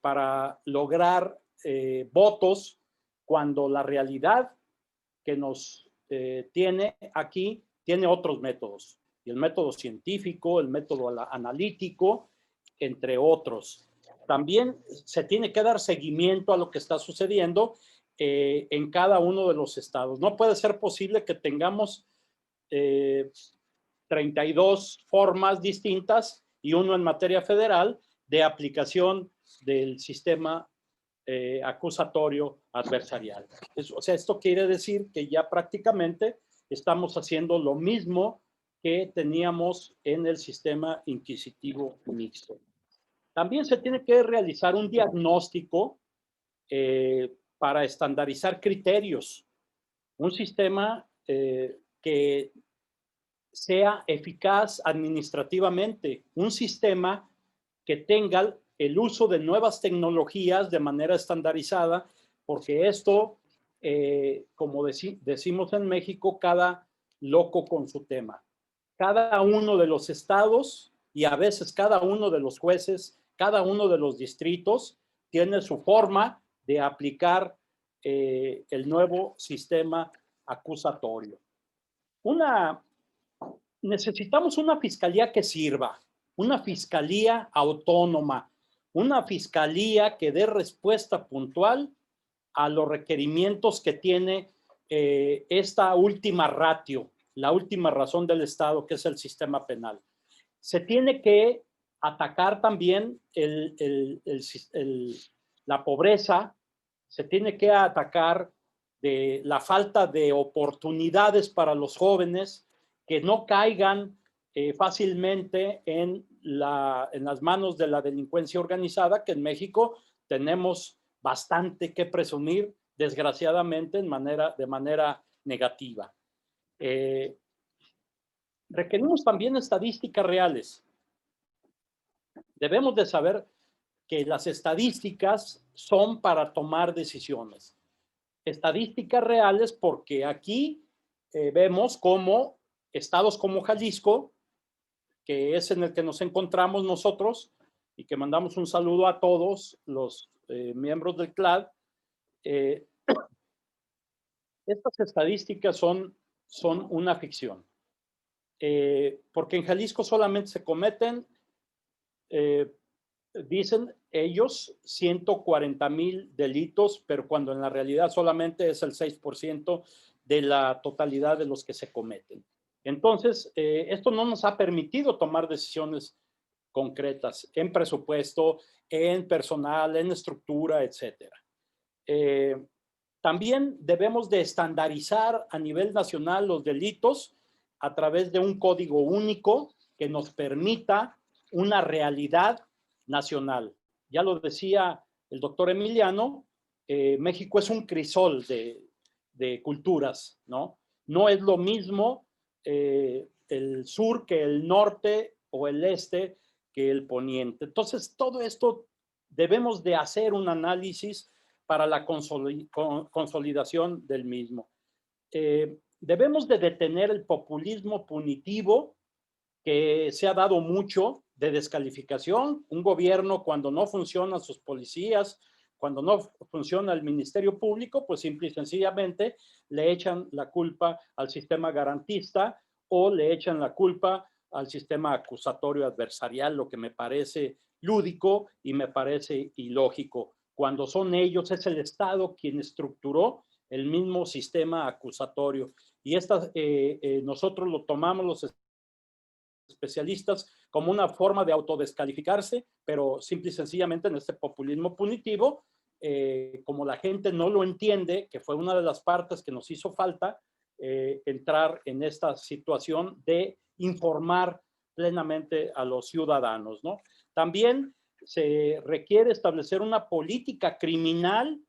para lograr votos, cuando la realidad que nos tiene aquí tiene otros métodos. Y el método científico, el método analítico, entre otros. También se tiene que dar seguimiento a lo que está sucediendo en cada uno de los estados. No puede ser posible que tengamos 32 formas distintas y uno en materia federal de aplicación del sistema acusatorio adversarial. O sea, esto quiere decir que ya prácticamente estamos haciendo lo mismo que teníamos en el sistema inquisitivo mixto. También se tiene que realizar un diagnóstico para estandarizar criterios. Un sistema que sea eficaz administrativamente. Un sistema que tenga el uso de nuevas tecnologías de manera estandarizada, porque esto, como decimos en México, cada loco con su tema. Cada uno de los estados y a veces cada uno de los jueces, cada uno de los distritos tiene su forma de aplicar el nuevo sistema acusatorio. Necesitamos una fiscalía que sirva, una fiscalía autónoma, una fiscalía que dé respuesta puntual a los requerimientos que tiene esta última ratio, la última razón del Estado, que es el sistema penal. Se tiene que atacar también la pobreza, se tiene que atacar de la falta de oportunidades para los jóvenes, que no caigan fácilmente en las manos de la delincuencia organizada, que en México tenemos bastante que presumir, desgraciadamente, de manera negativa. Requerimos también estadísticas reales. Debemos de saber que las estadísticas son para tomar decisiones. Estadísticas reales, porque aquí vemos cómo estados como Jalisco, que es en el que nos encontramos nosotros y que mandamos un saludo a todos los miembros del CLAD, estas estadísticas son una ficción. Porque en Jalisco solamente se cometen, dicen ellos, 140,000 delitos, pero cuando en la realidad solamente es el 6% de la totalidad de los que se cometen. Entonces, esto no nos ha permitido tomar decisiones concretas en presupuesto, en personal, en estructura, etcétera. También debemos de estandarizar a nivel nacional los delitos a través de un código único que nos permita una realidad nacional. Ya lo decía el doctor Emiliano, México es un crisol de culturas, ¿no? No es lo mismo el sur que el norte o el este que el poniente. Entonces, todo esto debemos de hacer un análisis para la consolidación del mismo. Debemos de detener el populismo punitivo que se ha dado mucho de descalificación. Un gobierno, cuando no funcionan sus policías, cuando no funciona el Ministerio Público, pues simple y sencillamente le echan la culpa al sistema garantista o le echan la culpa al sistema acusatorio adversarial, lo que me parece lúdico y me parece ilógico. Cuando son ellos, es el Estado quien estructuró el mismo sistema acusatorio. Y nosotros lo tomamos los especialistas como una forma de autodescalificarse, pero simple y sencillamente en este populismo punitivo, como la gente no lo entiende, que fue una de las partes que nos hizo falta, entrar en esta situación de informar plenamente a los ciudadanos, ¿no? También se requiere establecer una política criminal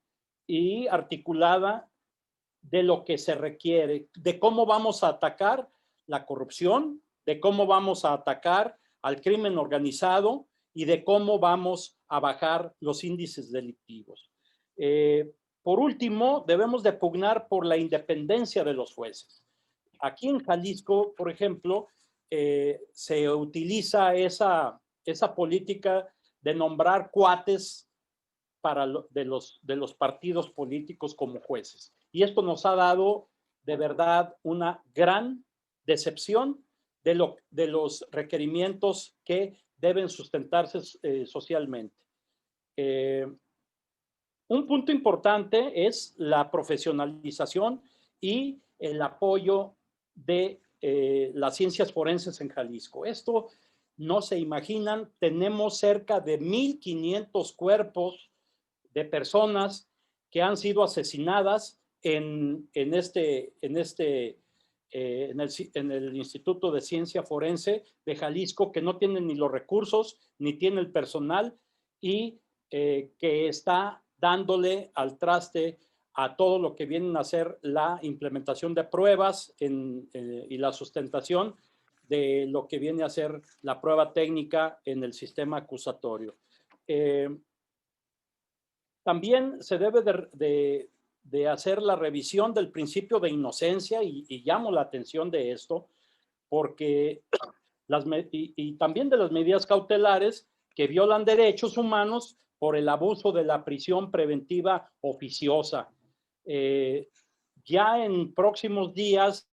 y articulada de lo que se requiere, de cómo vamos a atacar la corrupción, de cómo vamos a atacar al crimen organizado y de cómo vamos a bajar los índices delictivos. Por último, debemos de pugnar por la independencia de los jueces. Aquí en Jalisco, por ejemplo, se utiliza esa política de nombrar cuates de los partidos políticos como jueces. Y esto nos ha dado de verdad una gran decepción de los requerimientos que deben sustentarse socialmente. Un punto importante es la profesionalización y el apoyo de las ciencias forenses en Jalisco. Esto no se imaginan, tenemos cerca de 1,500 cuerpos de personas que han sido asesinadas en el Instituto de Ciencia Forense de Jalisco, que no tienen ni los recursos, ni tiene el personal y que está dándole al traste a todo lo que vienen a ser la implementación de pruebas y la sustentación de lo que viene a ser la prueba técnica en el sistema acusatorio. También se debe de hacer la revisión del principio de inocencia y llamo la atención de esto porque y también de las medidas cautelares que violan derechos humanos por el abuso de la prisión preventiva oficiosa. Ya en próximos días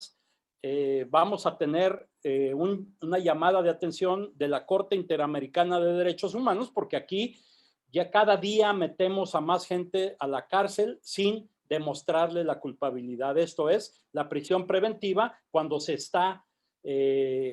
vamos a tener una llamada de atención de la Corte Interamericana de Derechos Humanos porque aquí ya cada día metemos a más gente a la cárcel sin demostrarle la culpabilidad. Esto es la prisión preventiva cuando se está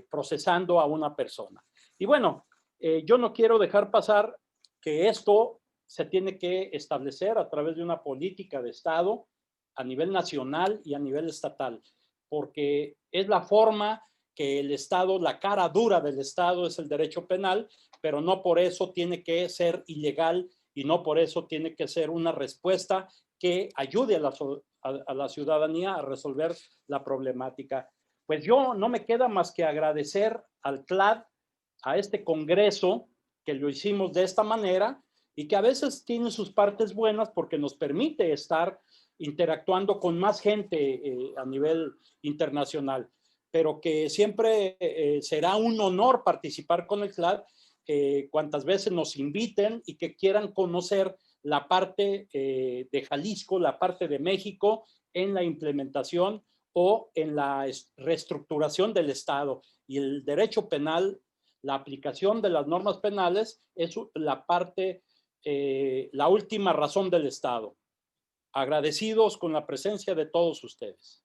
procesando a una persona. Y bueno, yo no quiero dejar pasar que esto se tiene que establecer a través de una política de Estado a nivel nacional y a nivel estatal, porque es la forma que el Estado, la cara dura del Estado es el derecho penal, pero no por eso tiene que ser ilegal y no por eso tiene que ser una respuesta que ayude a la ciudadanía a resolver la problemática. Pues yo no me queda más que agradecer al CLAD, a este congreso, que lo hicimos de esta manera y que a veces tiene sus partes buenas porque nos permite estar interactuando con más gente a nivel internacional, pero que siempre será un honor participar con el CLAD cuantas veces nos inviten y que quieran conocer la parte de Jalisco, la parte de México en la implementación o en la reestructuración del Estado. Y el derecho penal, la aplicación de las normas penales es la parte, la última razón del Estado. Agradecidos con la presencia de todos ustedes.